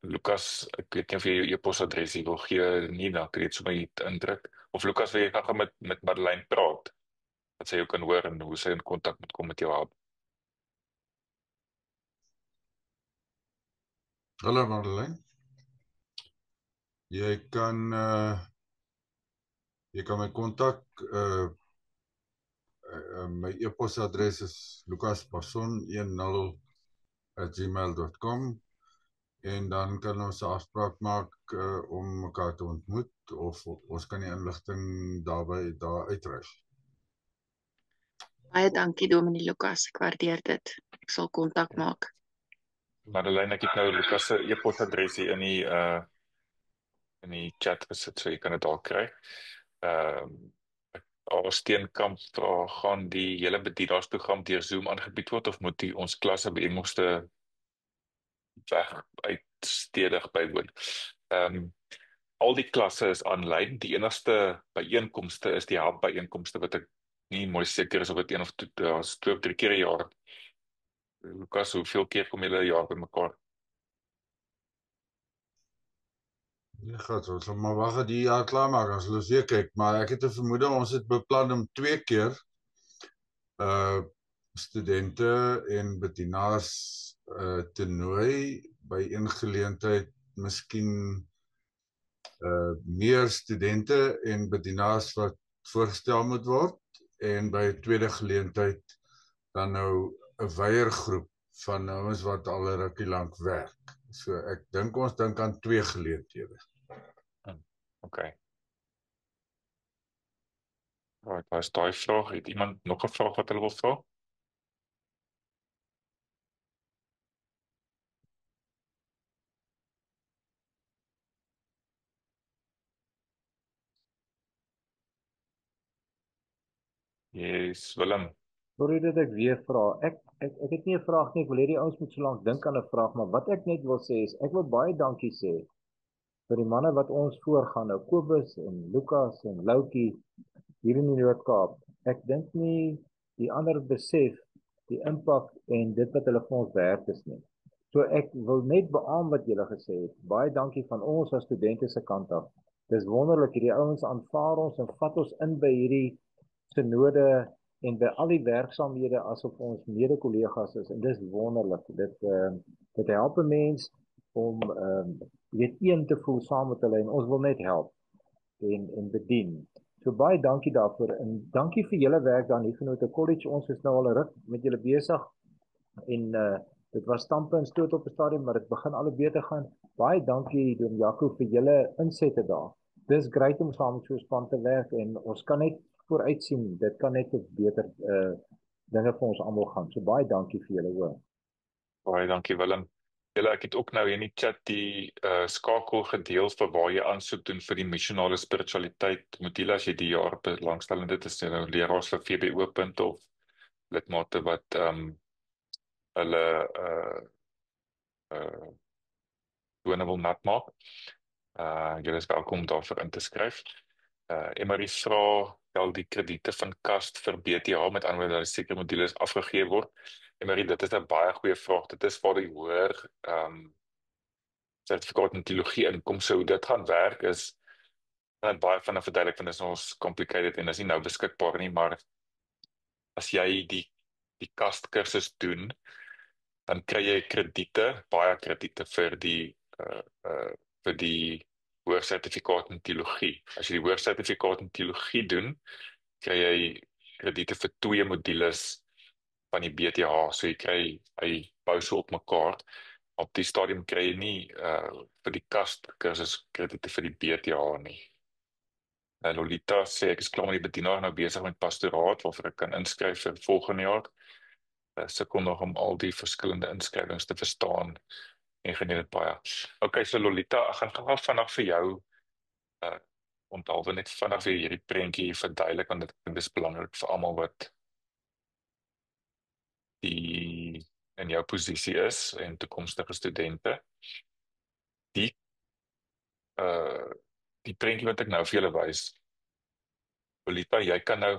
Lucas, ek weet nie of jy jou e-posadres hier wil gee nie, dan kan jy dit sommer hier indruk. Of Lucas, wil jy graag met Madeleine praat? Dat sy jou kan hoor en hoe sy in kontak moet kom met jou hub.
Hallo Madeleine. Jy kan my kontak. My e-posadres is lucaspasson10@gmail.com en dan kan ons 'n afspraak maak om mekaar te ontmoet of ons kan die inligting daar uitreik.
Baie dankie Dominee Lucas, ek waardeer dit. Ek sal kontak maak.
Madeleine, ek het nou Lucas se e-posadres hier in die chat gesit, so jy kan dit daar kry. Steenkamp vra, gaan die hele bedienaarsprogram deur Zoom aangebied word of moet ons klasse by Engelse weg uitstedig bywoon? Al die klasse is aanlyn. Die enigste byeenkomste is die hub byeenkomste wat ek nie mooi seker is of dit 1 of 2 of 3 keer 'n jaar. Lucas, hoeveel keer kom julle 'n jaar bymekaar?
Nee, gat, ons sal maar wag dat die jaar klaar maak as ons weer kyk, maar ek het 'n vermoede ons het beplan om 2 keer studente en bedienaars te nooi by een geleentheid, miskien meer studente en bedienaars wat voorgestel moet word en by 'n tweede geleentheid dan nou 'n weiergroep van ouens wat al 'n rukkie lank werk. So ek dink ons dink aan 2 geleenthede.
Okay. Right, was daai vraag. Het iemand nog 'n vraag wat hulle wil vra? Yes, Willem.
Sorry dat ek weer vra. Ek het nie 'n vraag nie. Ek wil hê die ouens moet so lank dink aan 'n vraag, maar wat ek net wil sê is ek wil baie dankie sê vir die manne wat ons voorgaan, nou Kobus en Lucas en Loukie hier in die Noord-Kaap. Ek dink nie die ander besef die impak en dit wat hulle vir ons werd is nie. So ek wil net beamoen wat julle gesê het. Baie dankie van ons as studente se kant af. Dis wonderlik hierdie ouens aanvaar ons en vat ons in by hierdie synode en by al die werksaamhede asof ons mede-kollegas is en dis wonderlik. Dit help 'n mens om weet een te voel saam met hulle en ons wil net help en bedien. So baie dankie daarvoor en dankie vir julle werk daar in Huguenot College. Ons is nou al 'n ruk met julle besig en dit was stampe en stoot op 'n stadium, maar dit begin al beter gaan. Baie dankie Dom Jaco vir julle insette daar. Dis great om saam met so 'n span te werk en ons kan net vooruit sien. Dit kan net beter dinge vir ons almal gaan. So baie dankie vir julle hoor.
Baie dankie Willem. Ek het ook nou in die chat die skakel gedeel vir waar jy aansoek doen vir die missionale spiritualiteit module as jy die jaar belangstel en dit is nou leraars vir VBO. Of lidmate wat hulle done wil nat maak. Julle is welkom daarvoor in te skryf. Emery vra al die krediete van KAST vir BTH met ander woorde dat sekere modules afgegee word. Emery, dit is 'n baie goeie vraag. Dit is waar die hoër sertifikaat in teologie inkom. So hoe dit gaan werk is baie van 'n verduidelik van is ons complicated en is nie nou beskikbaar nie, maar as jy die KAST kursus doen, dan kry jy krediete, baie krediete vir die hoër sertifikaat in teologie. As jy die hoër sertifikaat in teologie doen, kry jy krediete vir 2 modules van die BTH, so jy kry bou so op mekaar. Op die stadium kry jy nie vir die kursus krediete vir die BTA nie. Lolita sê ek is klaar met die bedienaar nou besig met pastoraat waarvoor ek kan inskryf vir volgende jaar. Sukkel nog om al die verskillende inskrywings te verstaan en geniet dit baie. Okay, so Lolita, ek gaan gou vandag vir jou onthou net vanaf weer hierdie prentjie verduidelik want dit is belangrik vir almal wat die in jou posisie is en toekomstige studente. Die die prentjie wat ek nou vir julle wys. Lolita, jy kan nou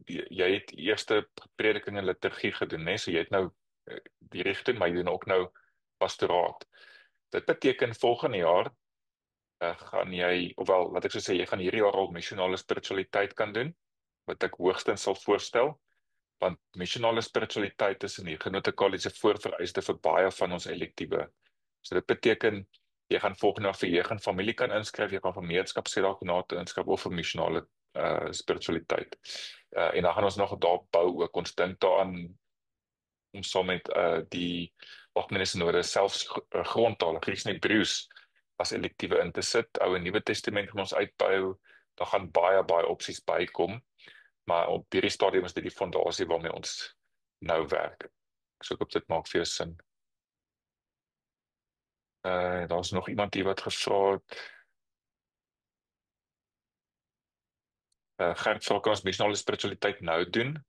jy het eerste prediking en liturgie gedoen, né? So jy het nou die rigting, maar jy doen ook nou pastoraat. Dit beteken volgende jaar gaan jy, ofwel wat ek so sê, jy gaan hierdie jaar al missionale spiritualiteit kan doen, wat ek hoogstens sal voorstel, want missionale spiritualiteit is in die Genote College 'n voorvereiste vir baie van ons elektiewe. So dit beteken jy gaan volgende jaar vir jeug en familie kan inskryf, jy gaan vir gemeenskapsdiakonate inskryf of vir missionale spiritualiteit. En dan gaan ons nog daar bou ook. Ons dink daaraan om saam met die algemene sinode selfs grondtale, Grieks en Hebreëus as elektiewe in te sit. Ou en Nuwe Testament gaan ons uitbou. Daar gaan baie opsies bykom. Maar op hierdie stadium is dit die fondasie waarmee ons nou werk. So ek hoop dit maak vir jou sin. Daar's nog iemand hier wat gevra het. Gert vra kan ons missionale spiritualiteit nou doen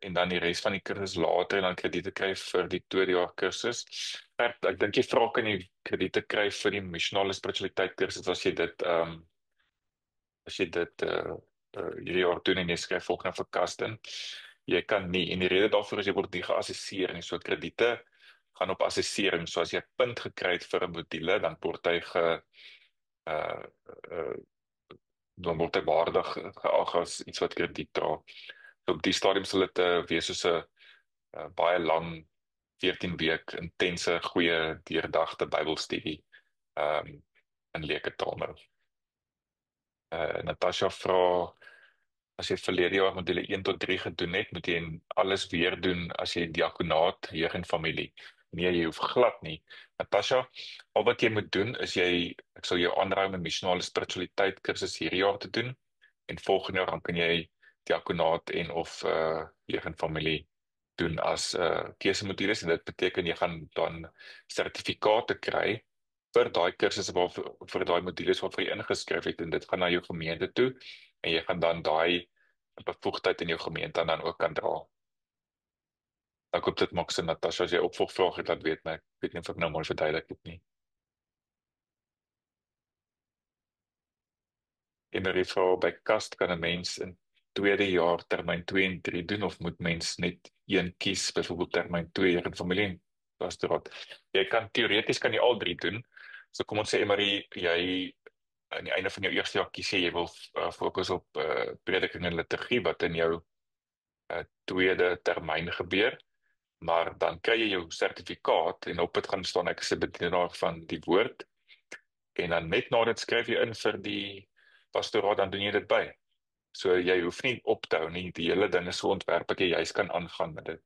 en dan die res van die kursus later en dan krediete kry vir die tweede jaar kursus. Gert, ek dink jy vra kan jy krediete kry vir die missionale spiritualiteit kursus as jy dit hierdie jaar doen en jy skryf volgende vir Kasten. Jy kan nie, en die rede daarvoor is jy word nie geassesseer nie, so krediete gaan op assessering, so as jy 'n punt gekry het vir 'n module, dan word hy dan word hy waardig geag as iets wat krediet dra. So op die stadium sal dit wees soos 'n baie lang 14 week intense, goeie, deurdagte Bybelstudie in leuke taal nou. Natasha vra, as jy verlede jaar module 1 tot 3 gedoen het, moet jy alles weer doen as jy diakonaat, jeug en familie. Nee, jy hoef glad nie. Natasha, al wat jy moet doen is ek sal jou aanraai om 'n missionale spiritualiteit kursus hierdie jaar te doen en volgende jaar dan kan jy diakonaat en of jeug en familie doen as keusemodules en dit beteken jy gaan dan sertifikate kry vir daai kursusse vir daai modules waarvoor jy ingeskryf het en dit gaan na jou gemeente toe en jy gaan dan daai bevoegdheid in jou gemeente dan ook kan dra. Ek hoop dit maak sin, Natasha, as jy opvolgvrae het, laat weet my. Ek weet nie of ek nou mooi verduidelik het nie. En dan vra by Kast kan 'n mens in tweede jaar termyn 2 en 3 doen of moet mens net een kies, byvoorbeeld termyn 2 jeug en familie en pastoraat. Jy kan teoreties kan jy al 3 doen. So kom ons sê maar jy aan die einde van jou eerste jaar kies jy wil fokus op prediking en liturgie wat in jou tweede termyn gebeur, maar dan kry jy jou sertifikaat en op dit gaan staan ek is 'n bedienaar van die woord en dan net na dit skryf jy in vir die pastoraat, dan doen jy dit by. So jy hoef nie op te hou nie, die hele ding is so ontwerp dat jy juist kan aangaan met dit.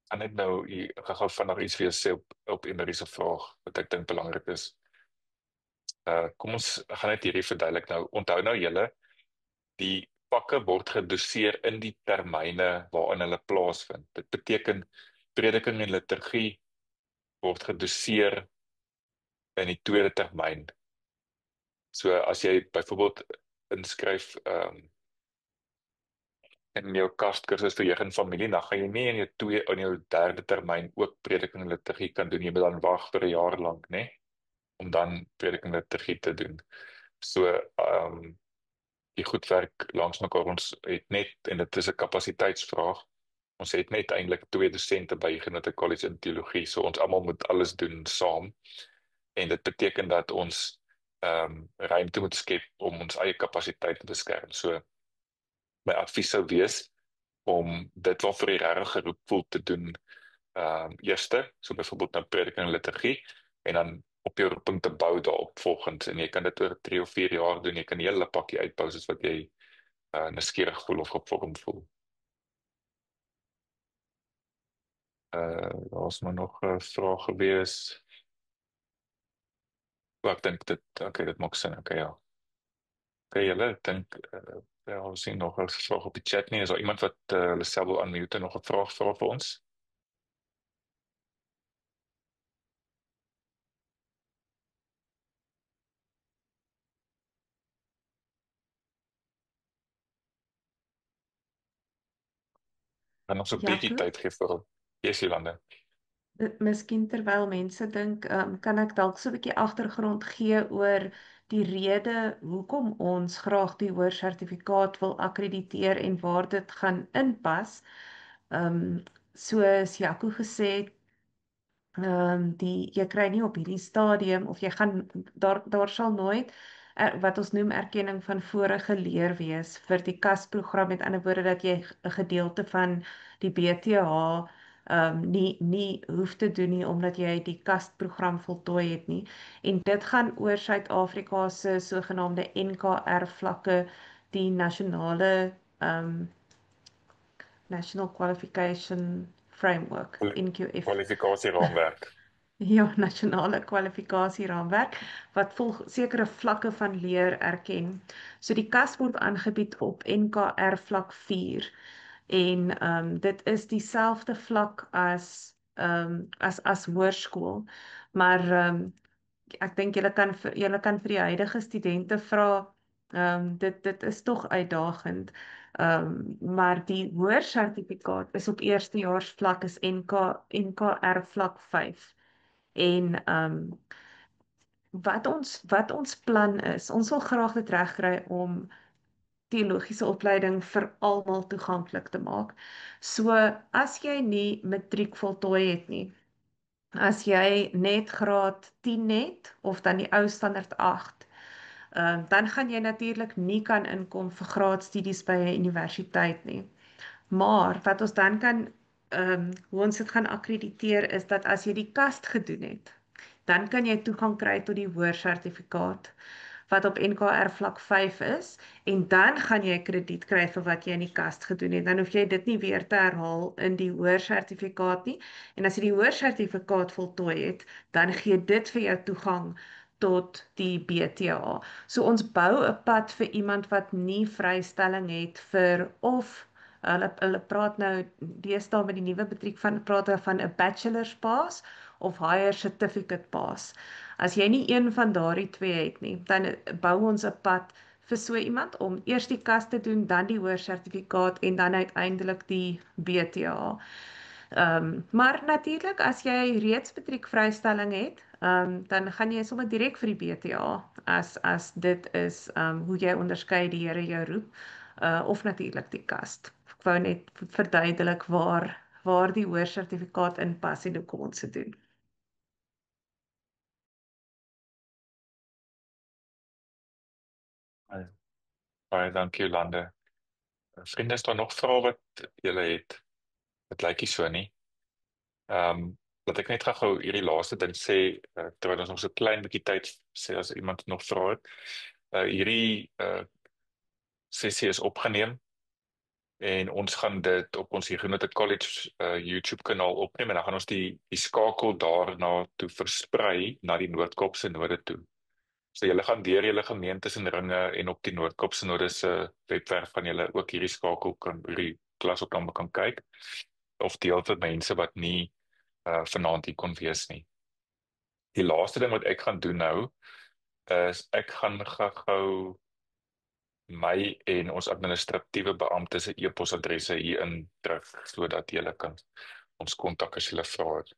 En net nou, ek gaan vandag iets vir jou sê op Emery se vraag, wat ek dink belangrik is. Kom ons gaan net hierdie verduidelik nou. Onthou nou julle, die pakke word gedoseer in die termyne waarin hulle plaasvind. Dit beteken prediking en liturgie word gedoseer in die tweede termyn. So as jy byvoorbeeld inskryf in jou kastkursus vir jeug en familie, dan gaan jy nie in jou derde termyn ook prediking en liturgie kan doen. Jy moet dan wag vir 'n jaar lank, né? Om dan prediking en liturgie te doen. So die goed werk langs mekaar. Ons het net, en dit is 'n kapasiteitsvraag, ons het net eintlik 2 dosente by Genote College in teologie, so ons almal moet alles doen saam. En dit beteken dat ons ruimte moet skep om ons eie kapasiteit te beskerm. So my advies sou wees om dit waarvoor jy regtig geroep voel te doen eerste, so byvoorbeeld nou prediking en liturgie, en dan op jou roeping te bou daarop volgens, en jy kan dit oor 3 of 4 jaar doen, jy kan die hele pakkie uitbou soos wat jy nuuskierig voel of gevormd voel. Daar's maar nog 'n vraag gewees. Ek dink dit maak sin, ja. Julle, ek dink, ons sien nog 'n vraag op die chat nie. Is daar iemand wat hulle self wil unmute en nog 'n vraag vra vir ons? En ons 'n bietjie
Jaco?
tyd gee vir Jolande.
Miskien terwyl mense dink, kan ek dalk so 'n bietjie agtergrond gee oor die rede hoekom ons graag die hoërsertifikaat wil akkrediteer en waar dit gaan inpas. Soos Jaco gesê het, jy kry nie op hierdie stadium of jy gaan daar sal nooit wat ons noem erkenning van vorige leer wees vir die kasprogram, met ander woorde dat jy 'n gedeelte van die BTH nie hoef te doen nie omdat jy die kasprogram voltooi het nie, en dit gaan oor Suid-Afrika se sogenaamde NKR vlakke, die nasionale National Qualification Framework, NQF.
Kwalifikasieraamwerk.
Ja, nasionale kwalifikasieraamwerk wat sekere vlakke van leer erken. So die kas word aangebied op NKR vlak 4 en dit is dieselfde vlak as hoërskool, maar ek dink julle kan vir die huidige studente vra, dit is tog uitdagend. Maar die hoërsertifikaat is op eerstejaars vlak is NKR vlak 5. En wat ons plan is, ons wil graag dit regkry om teologiese opleiding vir almal toeganklik te maak. So as jy nie matriek voltooi het nie, as jy net graad 10 het of dan die ou standaard 8, dan gaan jy natuurlik nie kan inkom vir graadstudies by 'n universiteit nie. Maar wat ons dan kan, hoe ons dit gaan akkrediteer, is dat as jy die kast gedoen het, dan kan jy toegang kry tot die hoërsertifikaat wat op NKR vlak 5 is, en dan gaan jy krediet kry vir wat jy in die kast gedoen het. Dan hoef jy dit nie weer te herhaal in die hoërsertifikaat nie. En as jy die hoërsertifikaat voltooi het, dan gee dit vir jou toegang tot die BTH. So ons bou 'n pad vir iemand wat nie vrystelling het vir of hulle praat nou deesdae met die nuwe matriek praat hulle van 'n bachelor's pass of higher certificate pass. As jy nie een van daardie twee het nie, dan bou ons 'n pad vir so iemand om eers die kas te doen, dan die hoërsertifikaat en dan uiteindelik die BTH. Maar natuurlik, as jy reeds matriekvrystelling het, dan gaan jy sommer direk vir die BTH, as dit is hoe jy onderskei die Here jou roep, of natuurlik die kast. Ek wou net verduidelik waar die hoërsertifikaat inpas en hoekom ons dit doen.
Baie dankie, Jolande. Vriende, is daar nog vrae wat julle het? Dit lyk nie so nie. Laat ek net gou hierdie laaste ding sê, terwyl ons nog so 'n klein bietjie tyd sê as iemand nog vra het. Hierdie sessie is opgeneem en ons gaan dit op ons Huguenot College YouTube kanaal opneem, en dan gaan ons die skakel daarna toe versprei na die Noord-Kaap Synode toe. So julle gaan deur julle gemeentes en ringe en op die Noord-Kaap Synode se webwerf van julle ook hierdie skakel hierdie klasopname kan kyk, of deel dit met mense wat nie vanaand hier kon wees nie. Die laaste ding wat ek gaan doen nou, is ek gaan gou my en ons administratiewe beampte se e-posadresse hier indruk, sodat julle kan ons kontak as julle vra het.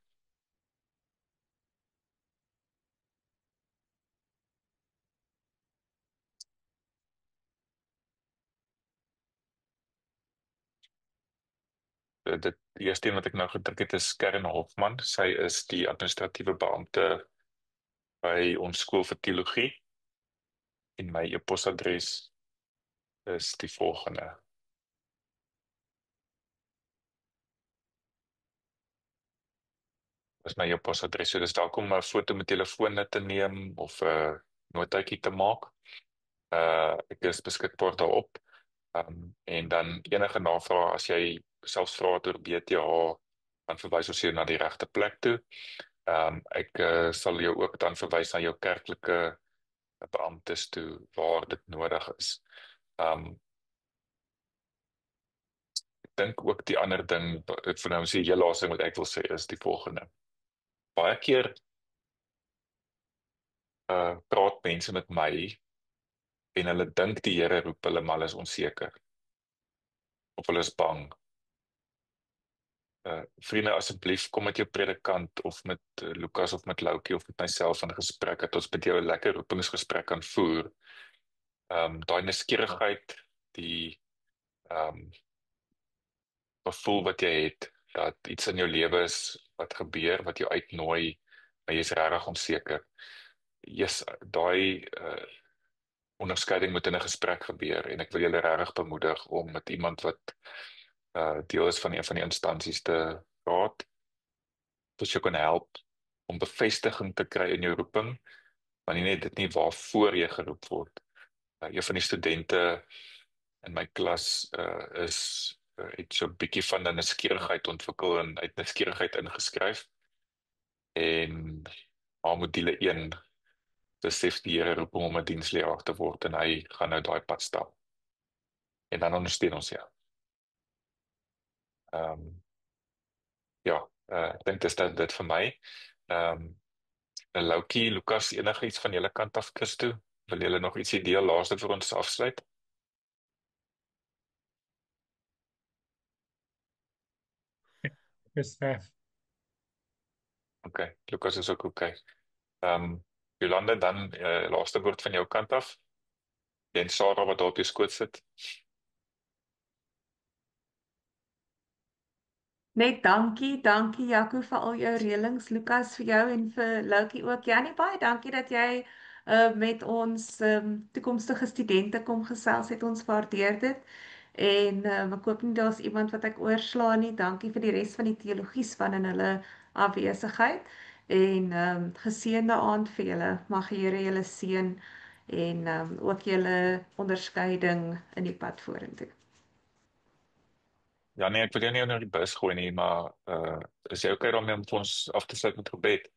Die eerste een wat ek nou gedruk het is Karen Hofman. Sy is die administratiewe beampte by ons skool vir teologie. En my e-posadres is die volgende. is my e-posadres. So dis dalk om 'n foto met telefoon te neem of 'n notaatjie te maak. Ek is beskikbaar daarop. En dan enige navrae as jy selfs vra oor BTH, dan verwys ons jou na die regte plek toe. Ek sal jou ook dan verwys na jou kerklike beamptes toe waar dit nodig is. Ek dink ook die ander ding, vir nou is die heel laaste ding wat ek wil sê is die volgende. Baie keer praat mense met my en hulle dink die Here roep hulle, maar hulle is onseker of hulle is bang. Vriende, asseblief kom met jou predikant of met Lukas of met Loukie of met myself in gesprek, dat ons met jou 'n lekker roepingsgesprek kan voer. Daai nuuskierigheid, die gevoel wat jy het, dat iets in jou lewe is wat gebeur, wat jou uitnooi, maar jy is regtig onseker. Daai onderskeiding moet in 'n gesprek gebeur en ek wil julle regtig bemoedig om met iemand wat deel is van een van die instansies te praat, dat jy kan help om bevestiging te kry in jou roeping, maar nie net dit nie waarvoor jy geroep word. Een van die studente in my klas het so 'n bietjie van 'n nuuskierigheid ontwikkel en uit nuuskierigheid ingeskryf. En haar module 1 besef die Here roep hom om 'n diensleraar te word en hy gaan nou daai pad stap. En dan ondersteun ons ja. Ek dink dis dit vir my. Loukie, Lukas, enige iets van julle kant af, Christo? Wil julle nog ietsie deel laaste vir ons afsluit?
Dis
Okay, Lukas is ook okay. Jolande, dan laaste woord van jou kant af. En Sarah wat daar op jou skoot sit.
Net dankie Jaco vir al jou reëlings, Lukas vir jou en vir Loukie ook. Janie, baie dankie dat jy met ons toekomstige studente kom gesels het. Ons waardeer dit. En ek hoop nie daar's iemand wat ek oorslaan nie. Dankie vir die res van die teologie span in hulle afwesigheid. En geseënde aand vir julle. Mag die Here julle seën en ook julle onderskeiding in die pad vorentoe.
Ja nee, ek wil jou nie onder die bus gooi nie, maar is jy okay daarmee om vir ons af te sluit met gebed?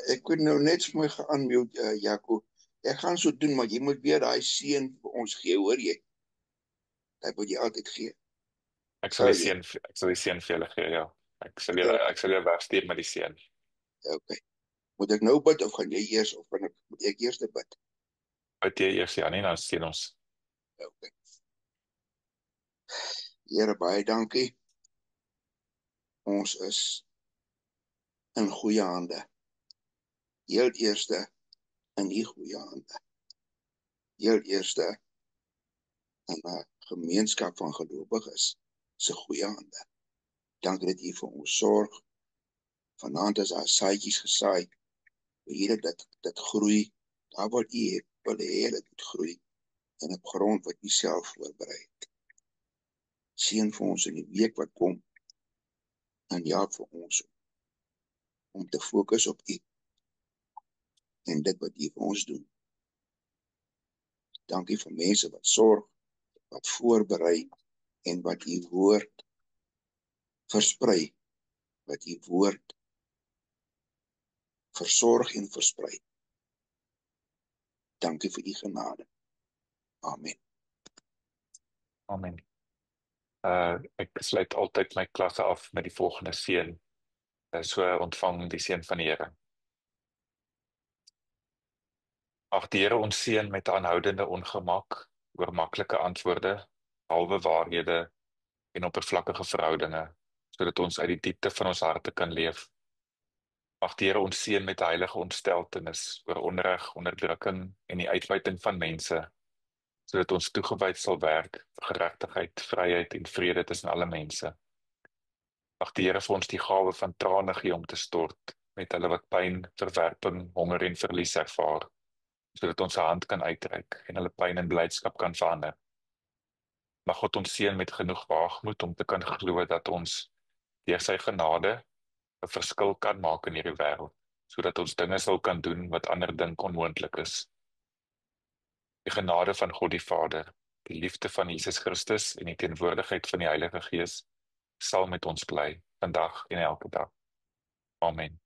Ek wil nou net vir my geunmute, Jaco. Ek gaan so doen, maar jy moet weer daai seën vir ons gee, hoor jy? Dit moet jy altyd gee.
Ek sal die seën vir julle gee, ja. Ek sal jou wegstuur met die seën.
Okay. Moet ek nou bid of gaan jy eers of moet ek eers bid?
Bid jy eers, ja, nie, dan seën ons.
Okay. Here, baie dankie. Ons is in goeie hande. Heel eerste in die goeie hande. Heel eerste in 'n gemeenskap van gelowiges se goeie hande. Dankie dat U vir ons sorg. Vanaand is daar saadjies gesaai. Here, dat groei. Daar waar U wil hê dit moet groei in 'n grond wat U self voorberei het. Seën vir ons in die week wat kom. En ja, vir ons om te fokus op U en dit wat U vir ons doen. Dankie vir mense wat sorg, wat voorberei en wat U woord versprei, wat U woord versorg en versprei. Dankie vir U genade. Amen.
Amen. Ek sluit altyd my klasse af met die volgende seën. So ontvang die seën van die Here. Ag die Here ons seën met aanhoudende ongemak oor maklike antwoorde, halwe waarhede en oppervlakkige verhoudinge, sodat ons uit die diepte van ons harte kan leef. Mag die Here ons seën met heilige ontsteltenis oor onreg, onderdrukking en die uitbuiting van mense, sodat ons toegewyd sal werk vir geregtigheid, vryheid en vrede tussen alle mense. Mag die Here vir ons die gawe van trane gee om te stort met hulle wat pyn, verwerping, honger en verlies ervaar, sodat ons 'n hand kan uitreik en hulle pyn in blydskap kan verander. Mag God ons seën met genoeg waagmoed om te kan glo dat ons deur sy genade 'n verskil kan maak in hierdie wêreld, sodat ons dinge sal kan doen wat ander dink onmoontlik is. Die genade van God die Vader, die liefde van Jesus Christus en die teenwoordigheid van die Heilige Gees sal met ons bly, vandag en elke dag. Amen.